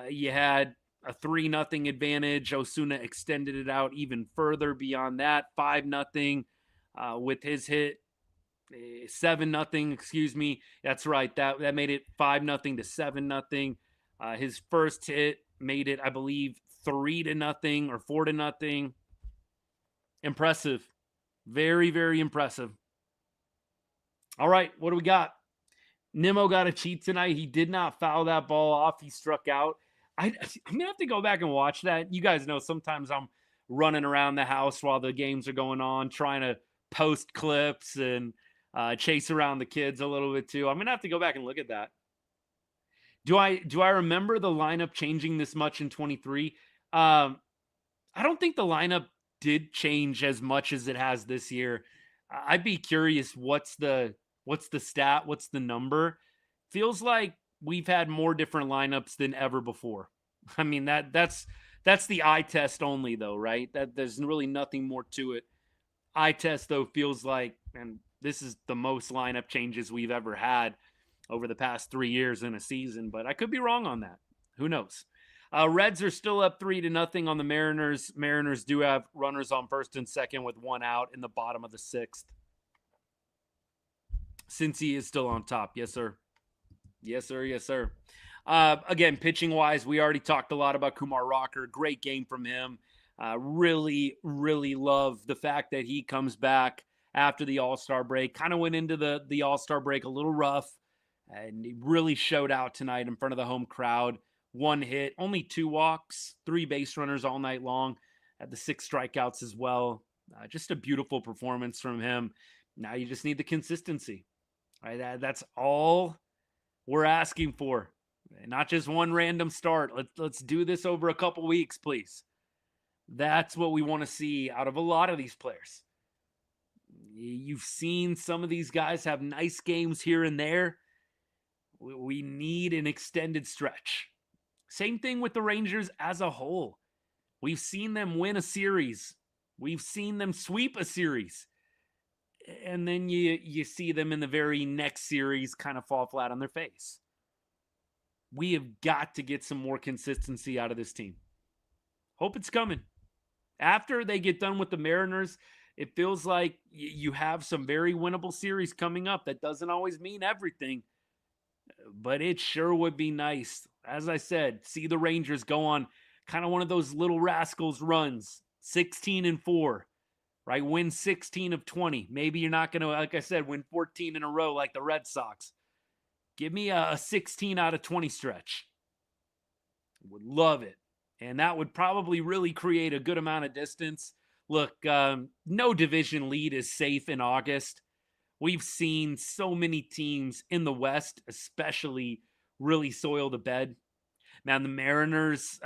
You had a 3-0 advantage. Osuna extended it out even further beyond that. 5-0 with his hit. 7-0, excuse me. That's right. That made it 5-0 to 7-0. His first hit made it, I believe, 3-0 or 4-0. Impressive. Very, very impressive. All right, what do we got? Nimmo got a cheat tonight. He did not foul that ball off. He struck out. I'm going to have to go back and watch that. You guys know sometimes I'm running around the house while the games are going on, trying to post clips and chase around the kids a little bit too. I'm going to have to go back and look at that. Do I remember the lineup changing this much in 23? I don't think the lineup did change as much as it has this year. I'd be curious what's the stat, what's the number. Feels like we've had more different lineups than ever before. I mean, that's the eye test only though, right? That there's really nothing more to it. Eye test though feels like, and this is the most lineup changes we've ever had over the past 3 years in a season, but I could be wrong on that. Who knows? Reds are still up 3-0 on the Mariners. Mariners do have runners on first and second with 1 out in the bottom of the 6th. Cincy is still on top. Yes, sir. Yes, sir. Yes, sir. Again, pitching-wise, we already talked a lot about Kumar Rocker. Great game from him. Really, really love the fact that he comes back after the All-Star break. Kind of went into the All-Star break a little rough, and he really showed out tonight in front of the home crowd. 1 hit, only 2 walks, 3 base runners all night long, had the 6 strikeouts as well. Just a beautiful performance from him. Now you just need the consistency. Right? That's all we're asking for. Not just one random start. Let's do this over a couple weeks, please. That's what we want to see out of a lot of these players. You've seen some of these guys have nice games here and there. We need an extended stretch. Same thing with the Rangers as a whole. We've seen them win a series. We've seen them sweep a series. And then you see them in the very next series kind of fall flat on their face. We have got to get some more consistency out of this team. Hope it's coming. After they get done with the Mariners, it feels like you have some very winnable series coming up. That doesn't always mean everything, but it sure would be nice. As I said, see the Rangers go on kind of one of those little rascals runs, 16-4, right? Win 16 of 20. Maybe you're not going to, like I said, win 14 in a row like the Red Sox. Give me a 16 out of 20 stretch. Would love it. And that would probably really create a good amount of distance. Look, no division lead is safe in August. We've seen so many teams in the West, especially, really soil the bed. Man, the Mariners,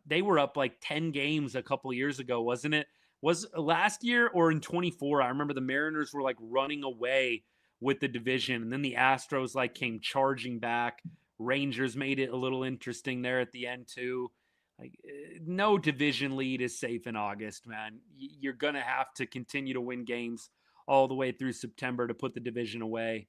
they were up like 10 games a couple years ago, wasn't it? Was last year or in 24? I remember the Mariners were like running away with the division, and then the Astros like came charging back. Rangers made it a little interesting there at the end too. Like, no division lead is safe in August, man. You're gonna have to continue to win games all the way through September to put the division away.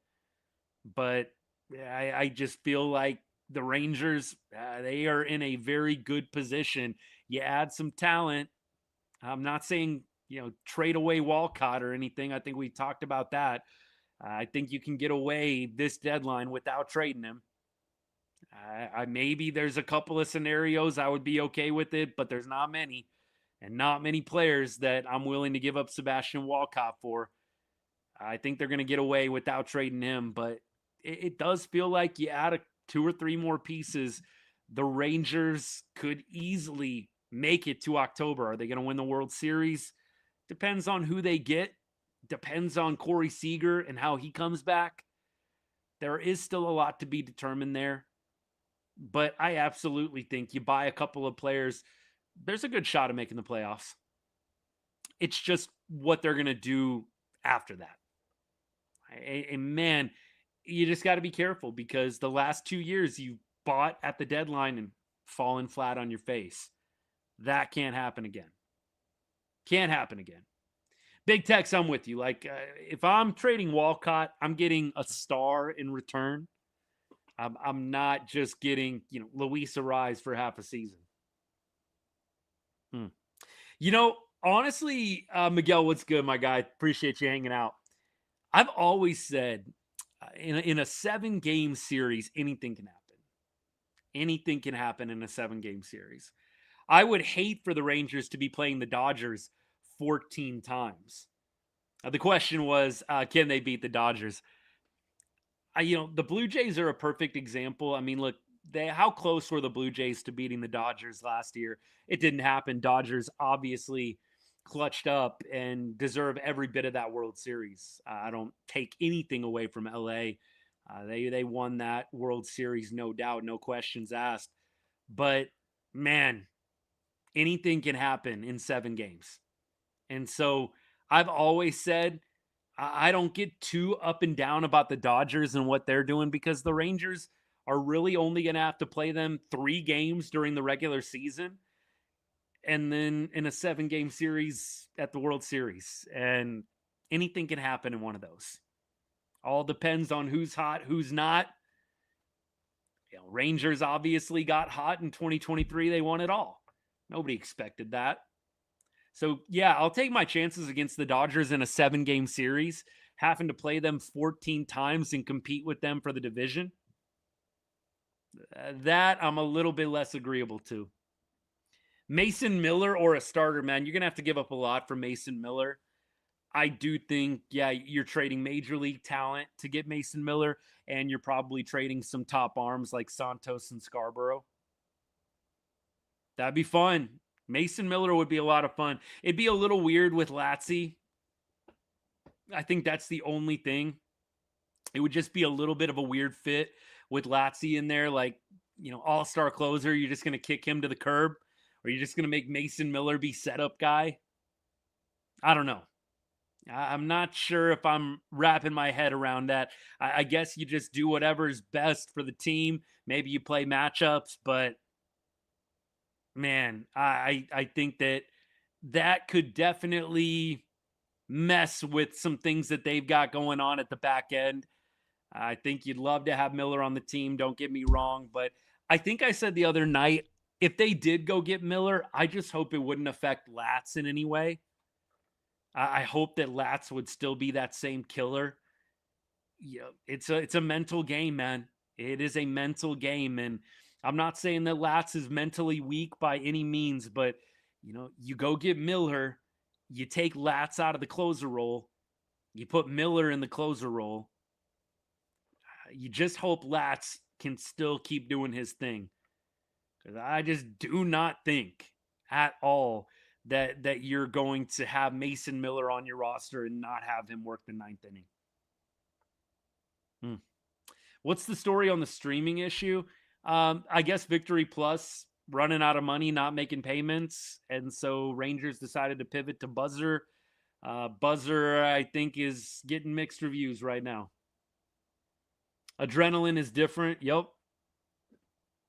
But I just feel like the Rangers, they are in a very good position. You add some talent. I'm not saying, trade away Walcott or anything. I think we talked about that. I think you can get away this deadline without trading him. Maybe there's a couple of scenarios I would be okay with it, but there's not many. And not many players that I'm willing to give up Sebastian Walcott for. I think they're going to get away without trading him, but it does feel like you add 2 or 3 more pieces, the Rangers could easily make it to October. Are they going to win the World Series? Depends on who they get. Depends on Corey Seager and how he comes back. There is still a lot to be determined there. But I absolutely think you buy a couple of players, there's a good shot of making the playoffs. It's just what they're going to do after that. And man, you just got to be careful because the last 2 years you bought at the deadline and fallen flat on your face. That can't happen again. Can't happen again. Big Tex, I'm with you. Like, if I'm trading Walcott, I'm getting a star in return. I'm not just getting, Luis Ariz for half a season. Honestly, Miguel, what's good, my guy? Appreciate you hanging out. I've always said in a 7-game series, anything can happen. Anything can happen in a 7-game series. I would hate for the Rangers to be playing the Dodgers 14 times. The question was, can they beat the Dodgers? The Blue Jays are a perfect example. I mean, look, how close were the Blue Jays to beating the Dodgers last year? It didn't happen. Dodgers obviously clutched up and deserve every bit of that World Series. I don't take anything away from LA. They won that World Series, no doubt, no questions asked. But man, anything can happen in 7 games. And so I've always said I don't get too up and down about the Dodgers and what they're doing because the Rangers are really only going to have to play them 3 games during the regular season and then in a 7-game series at the World Series. And anything can happen in one of those. All depends on who's hot, who's not. Rangers obviously got hot in 2023. They won it all. Nobody expected that. So, yeah, I'll take my chances against the Dodgers in a 7-game series, having to play them 14 times and compete with them for the division. That I'm a little bit less agreeable to. Mason Miller or a starter, man, you're going to have to give up a lot for Mason Miller. I do think, yeah, you're trading major league talent to get Mason Miller, and you're probably trading some top arms like Santos and Scarborough. That'd be fun. Mason Miller would be a lot of fun. It'd be a little weird with Latsy. I think that's the only thing. It would just be a little bit of a weird fit with Latsy in there, like, all-star closer. You're just going to kick him to the curb, or you're just going to make Mason Miller be setup guy. I don't know. I'm not sure if I'm wrapping my head around that. I guess you just do whatever's best for the team. Maybe you play matchups, but man, I think that could definitely mess with some things that they've got going on at the back end. I think you'd love to have Miller on the team, don't get me wrong, but I think I said the other night, if they did go get Miller, I just hope it wouldn't affect Latz in any way. I hope that Latz would still be that same killer. It's a mental game, man. It is a mental game, and I'm not saying that Latz is mentally weak by any means, but you go get Miller, you take Latz out of the closer role, you put Miller in the closer role. You just hope Latz can still keep doing his thing, because I just do not think at all that you're going to have Mason Miller on your roster and not have him work the ninth inning. What's the story on the streaming issue? I guess Victory Plus running out of money, not making payments, and so Rangers decided to pivot to Buzzer. Buzzer, I think, is getting mixed reviews right now. Adrenaline is different. Yep.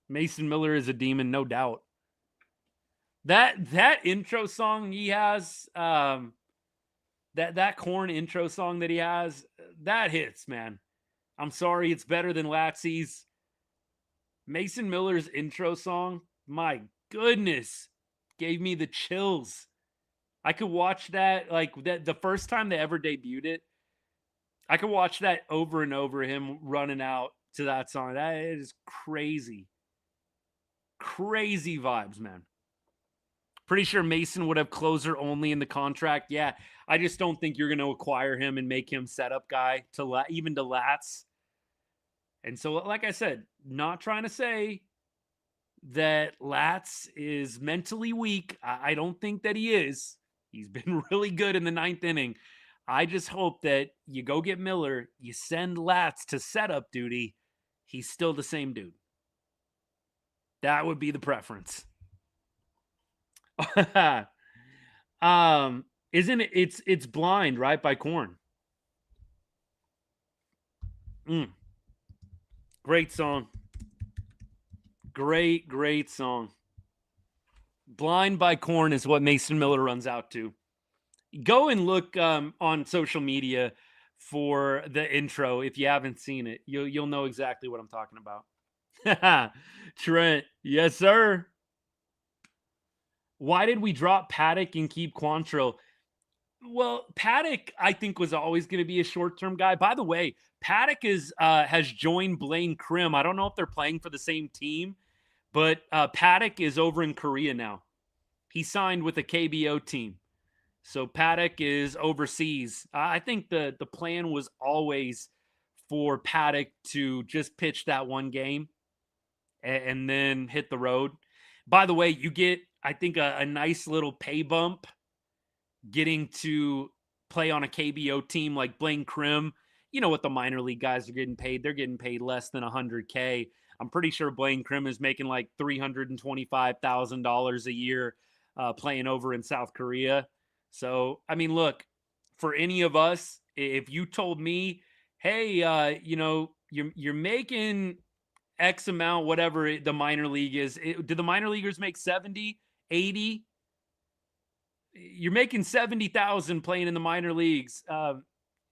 Mason Miller is a demon, no doubt. That intro song he has, that Korn intro song that he has, that hits, man. I'm sorry, it's better than Latsy's. Mason Miller's intro song, my goodness, gave me the chills. I could watch that, like, that the first time they ever debuted it. I could watch that over and over, him running out to that song. That is crazy. Crazy vibes, man. Pretty sure Mason would have closer only in the contract. Yeah, I just don't think you're going to acquire him and make him setup guy even to Latz. And so, like I said, not trying to say that Latz is mentally weak. I don't think that he is. He's been really good in the ninth inning. I just hope that you go get Miller, you send Latz to setup duty. He's still the same dude. That would be the preference. Isn't it? It's Blind, right? By Korn. Great song. Great song. Blind by Korn is what Mason Miller runs out to. Go and look on social media for the intro if you haven't seen it. You'll know exactly what I'm talking about. Trent, yes, sir. Why did we drop Paddock and keep Quantrill? Well, Paddock, I think, was always going to be a short-term guy. By the way, Paddock has joined Blaine Krim. I don't know if they're playing for the same team, but Paddock is over in Korea now. He signed with a KBO team. So Paddock is overseas. I think the plan was always for Paddock to just pitch that one game and then hit the road. By the way, you get, I think, a nice little pay bump getting to play on a KBO team like Blaine Krim. You know what the minor league guys are getting paid. They're getting paid less than $100K. I'm pretty sure Blaine Krim is making like $325,000 a year playing over in South Korea. So, I mean, look, for any of us, if you told me, hey, you're making X amount, whatever the minor league is. Do the minor leaguers make 70, 80? You're making 70,000 playing in the minor leagues.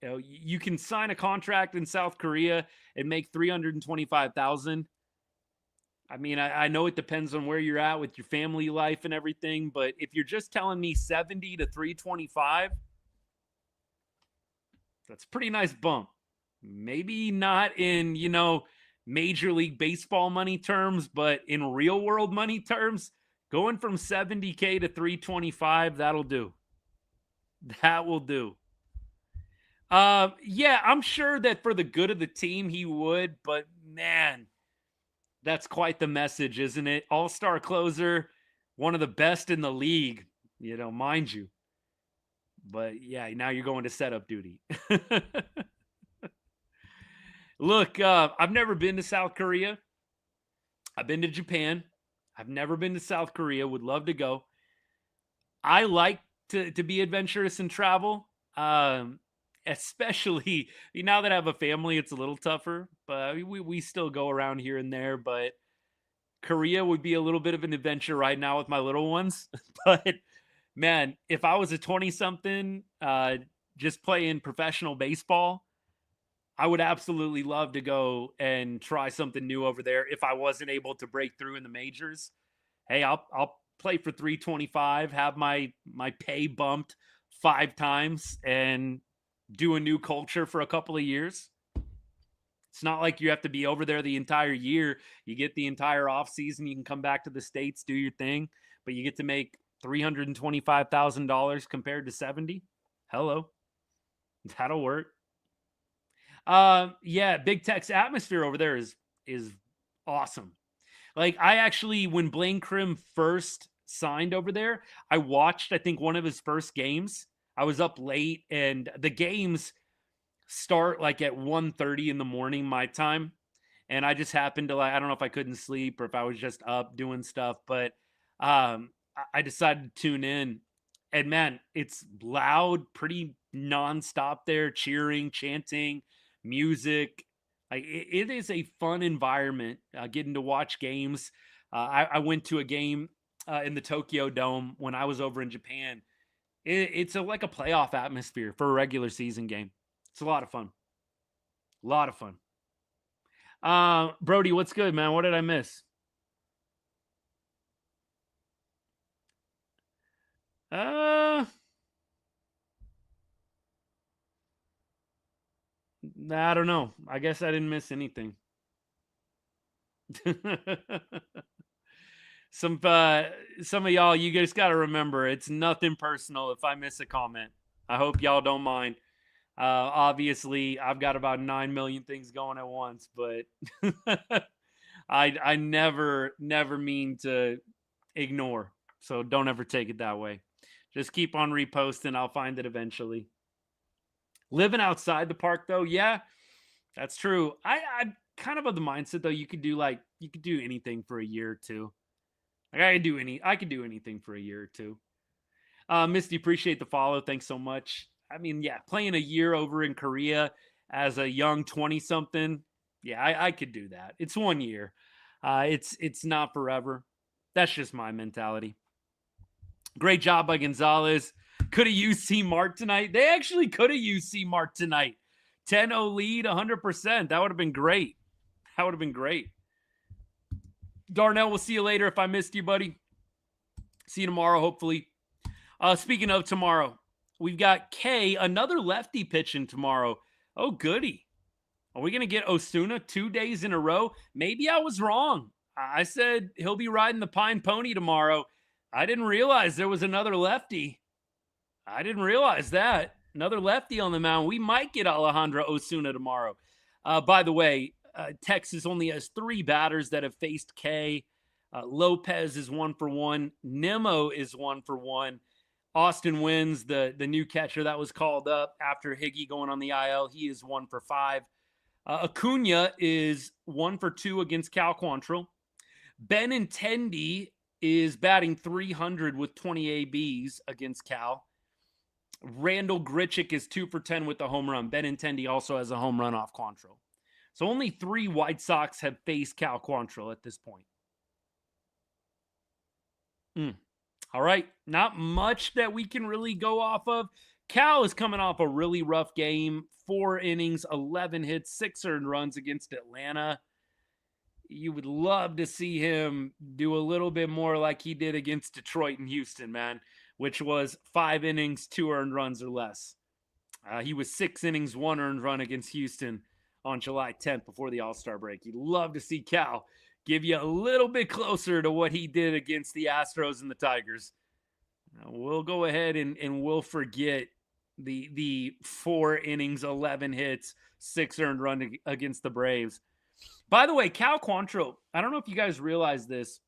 You can sign a contract in South Korea and make 325,000. I mean, I know it depends on where you're at with your family life and everything, but if you're just telling me 70 to 325, that's a pretty nice bump. Maybe not in, Major League Baseball money terms, but in real world money terms, going from 70K to 325, that'll do. That will do. Yeah, I'm sure that for the good of the team he would, but man, that's quite the message, isn't it? All-star closer, one of the best in the league, mind you. But yeah, now you're going to setup duty. Look, I've never been to South Korea. I've been to Japan. I've never been to South Korea. Would love to go. I like to be adventurous and travel. Especially now that I have a family, it's a little tougher, but we still go around here and there. But Korea would be a little bit of an adventure right now with my little ones. But man, if I was a 20 something, just playing professional baseball, I would absolutely love to go and try something new over there. If I wasn't able to break through in the majors, hey, I'll play for 325, have my pay bumped 5 times, and do a new culture for a couple of years. It's not like you have to be over there the entire year. You get the entire off season. You can come back to the States, do your thing, but you get to make $325,000 compared to 70. Hello. That'll work. Yeah, Big Tech's atmosphere over there is awesome. Like, I actually, when Blaine Crim first signed over there, I watched, I think, one of his first games. I was up late, and the games start like at 1:30 in the morning my time. And I just happened to, I don't know if I couldn't sleep or if I was just up doing stuff, but I decided to tune in. And man, it's loud, pretty nonstop there, cheering, chanting, music. Like, it is a fun environment, getting to watch games. I went to a game in the Tokyo Dome when I was over in Japan. It's like a playoff atmosphere for a regular season game. It's a lot of fun. A lot of fun. Brody, what's good, man? What did I miss? I don't know. I guess I didn't miss anything. Some of y'all, you guys got to remember, it's nothing personal if I miss a comment. I hope y'all don't mind. Obviously, I've got about 9 million things going at once, but I never mean to ignore. So don't ever take it that way. Just keep on reposting. I'll find it eventually. Living outside the park, though, yeah, that's true. I'm kind of the mindset, though, you could do anything for a year or two. Like, I could do anything for a year or two. Misty, appreciate the follow. Thanks so much. I mean, yeah, playing a year over in Korea as a young 20-something, yeah, I could do that. It's 1 year. It's not forever. That's just my mentality. Great job by Gonzalez. Could have used C-Mart tonight. They actually could have used C-Mart tonight. 10-0 lead, 100%. That would have been great. That would have been great. Darnell, we'll see you later if I missed you, buddy. See you tomorrow, hopefully. Speaking of tomorrow, we've got K, another lefty pitching tomorrow. Oh, goody. Are we going to get Osuna 2 days in a row? Maybe I was wrong. I said he'll be riding the Pine Pony tomorrow. I didn't realize there was another lefty. I didn't realize that. Another lefty on the mound. We might get Alejandro Osuna tomorrow. By the way, Texas only has 3 batters that have faced K. Lopez is 1 for 1. Nimmo is 1 for 1. Austin Wins, the new catcher that was called up after Higgy going on the IL. He is 1 for 5. Acuna is 1 for 2 against Cal Quantrill. Benintendi is batting .300 with 20 ABs against Cal. Randall Grichuk is 2 for 10 with a home run. Benintendi also has a home run off Quantrill. So only 3 White Sox have faced Cal Quantrill at this point. All right, not much that we can really go off of. Cal is coming off a really rough game. 4 innings, 11 hits, 6 earned runs against Atlanta. You would love to see him do a little bit more like he did against Detroit and Houston, man, which was 5 innings, 2 earned runs or less. He was 6 innings, 1 earned run against Houston on July 10th before the All-Star break. You'd love to see Cal give you a little bit closer to what he did against the Astros and the Tigers. We'll go ahead and we'll forget the 4 innings, 11 hits, 6 earned run against the Braves. By the way, Cal Quantrill, I don't know if you guys realize this,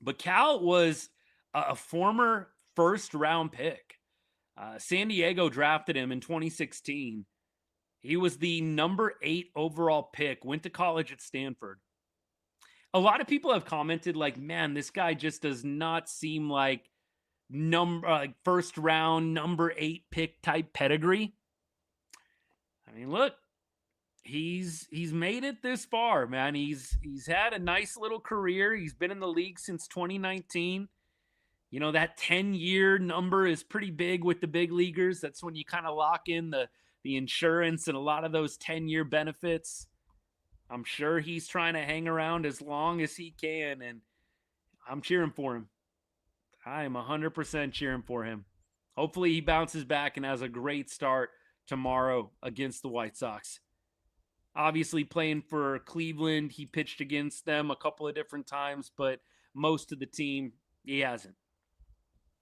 but Cal was a former first-round pick. San Diego drafted him in 2016. He was the number 8 overall pick, went to college at Stanford. A lot of people have commented like, man, this guy just does not seem like first round, number 8 pick type pedigree. I mean, look, he's made it this far, man. He's had a nice little career. He's been in the league since 2019. You know, that 10-year number is pretty big with the big leaguers. That's when you kind of lock in the insurance and a lot of those 10-year benefits. I'm sure he's trying to hang around as long as he can, and I'm cheering for him. I am 100% cheering for him. Hopefully he bounces back and has a great start tomorrow against the White Sox. Obviously playing for Cleveland, he pitched against them a couple of different times, but most of the team, he hasn't.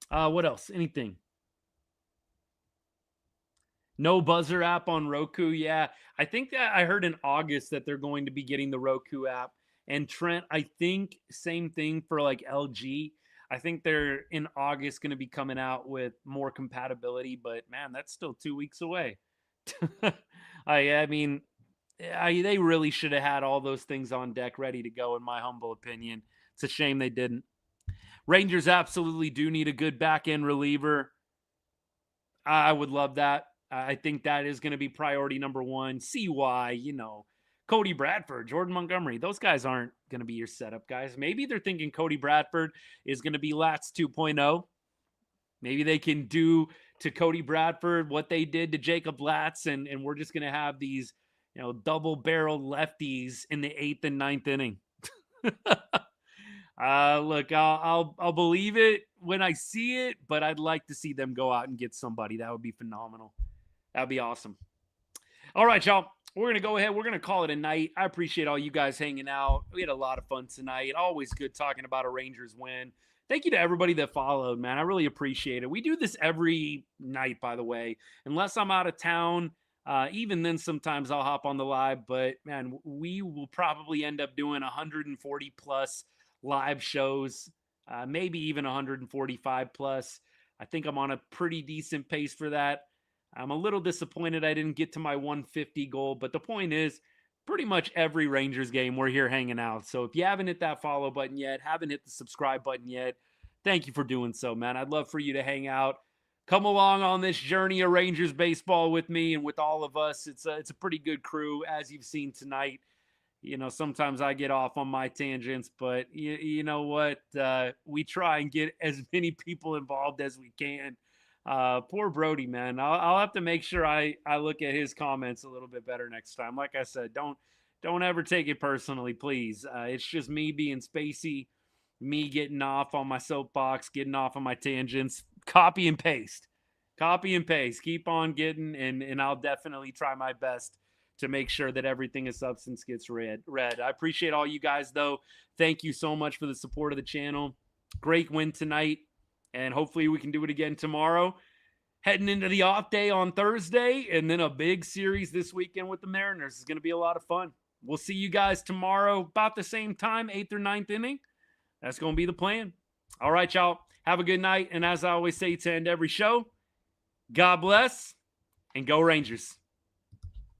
What else? Anything? No buzzer app on Roku. Yeah, I think that I heard in August that they're going to be getting the Roku app. And Trent, I think same thing for like LG. I think they're in August going to be coming out with more compatibility, but man, that's still 2 weeks away. I mean, they really should have had all those things on deck ready to go, in my humble opinion. It's a shame they didn't. Rangers absolutely do need a good back-end reliever. I would love that. I think that is going to be priority number 1. CY, Cody Bradford, Jordan Montgomery. Those guys aren't going to be your setup guys. Maybe they're thinking Cody Bradford is going to be Latz 2.0. Maybe they can do to Cody Bradford what they did to Jacob Latz, and we're just going to have these, double-barreled lefties in the 8th and 9th inning. Look, I'll believe it when I see it, but I'd like to see them go out and get somebody. That would be phenomenal. That'd be awesome. All right, y'all. We're going to go ahead. We're going to call it a night. I appreciate all you guys hanging out. We had a lot of fun tonight. Always good talking about a Rangers win. Thank you to everybody that followed, man. I really appreciate it. We do this every night, by the way. Unless I'm out of town, even then sometimes I'll hop on the live. But, man, we will probably end up doing 140-plus live shows, maybe even 145-plus. I think I'm on a pretty decent pace for that. I'm a little disappointed I didn't get to my 150 goal, but the point is, pretty much every Rangers game, we're here hanging out. So if you haven't hit that follow button yet, haven't hit the subscribe button yet, thank you for doing so, man. I'd love for you to hang out. Come along on this journey of Rangers baseball with me and with all of us. It's a pretty good crew, as you've seen tonight. Sometimes I get off on my tangents, but you know what? We try and get as many people involved as we can. Poor Brody, man. I'll have to make sure I look at his comments a little bit better next time. Like I said, don't ever take it personally, please. It's just me being spacey, me getting off on my soapbox, getting off on my tangents. Copy and paste. Keep on getting, and I'll definitely try my best to make sure that everything of substance gets read. I appreciate all you guys, though. Thank you so much for the support of the channel. Great win tonight. And hopefully we can do it again tomorrow. Heading into the off day on Thursday, and then a big series this weekend with the Mariners. It's going to be a lot of fun. We'll see you guys tomorrow about the same time, 8th or 9th inning. That's going to be the plan. All right, y'all. Have a good night. And as I always say to end every show, God bless and go Rangers.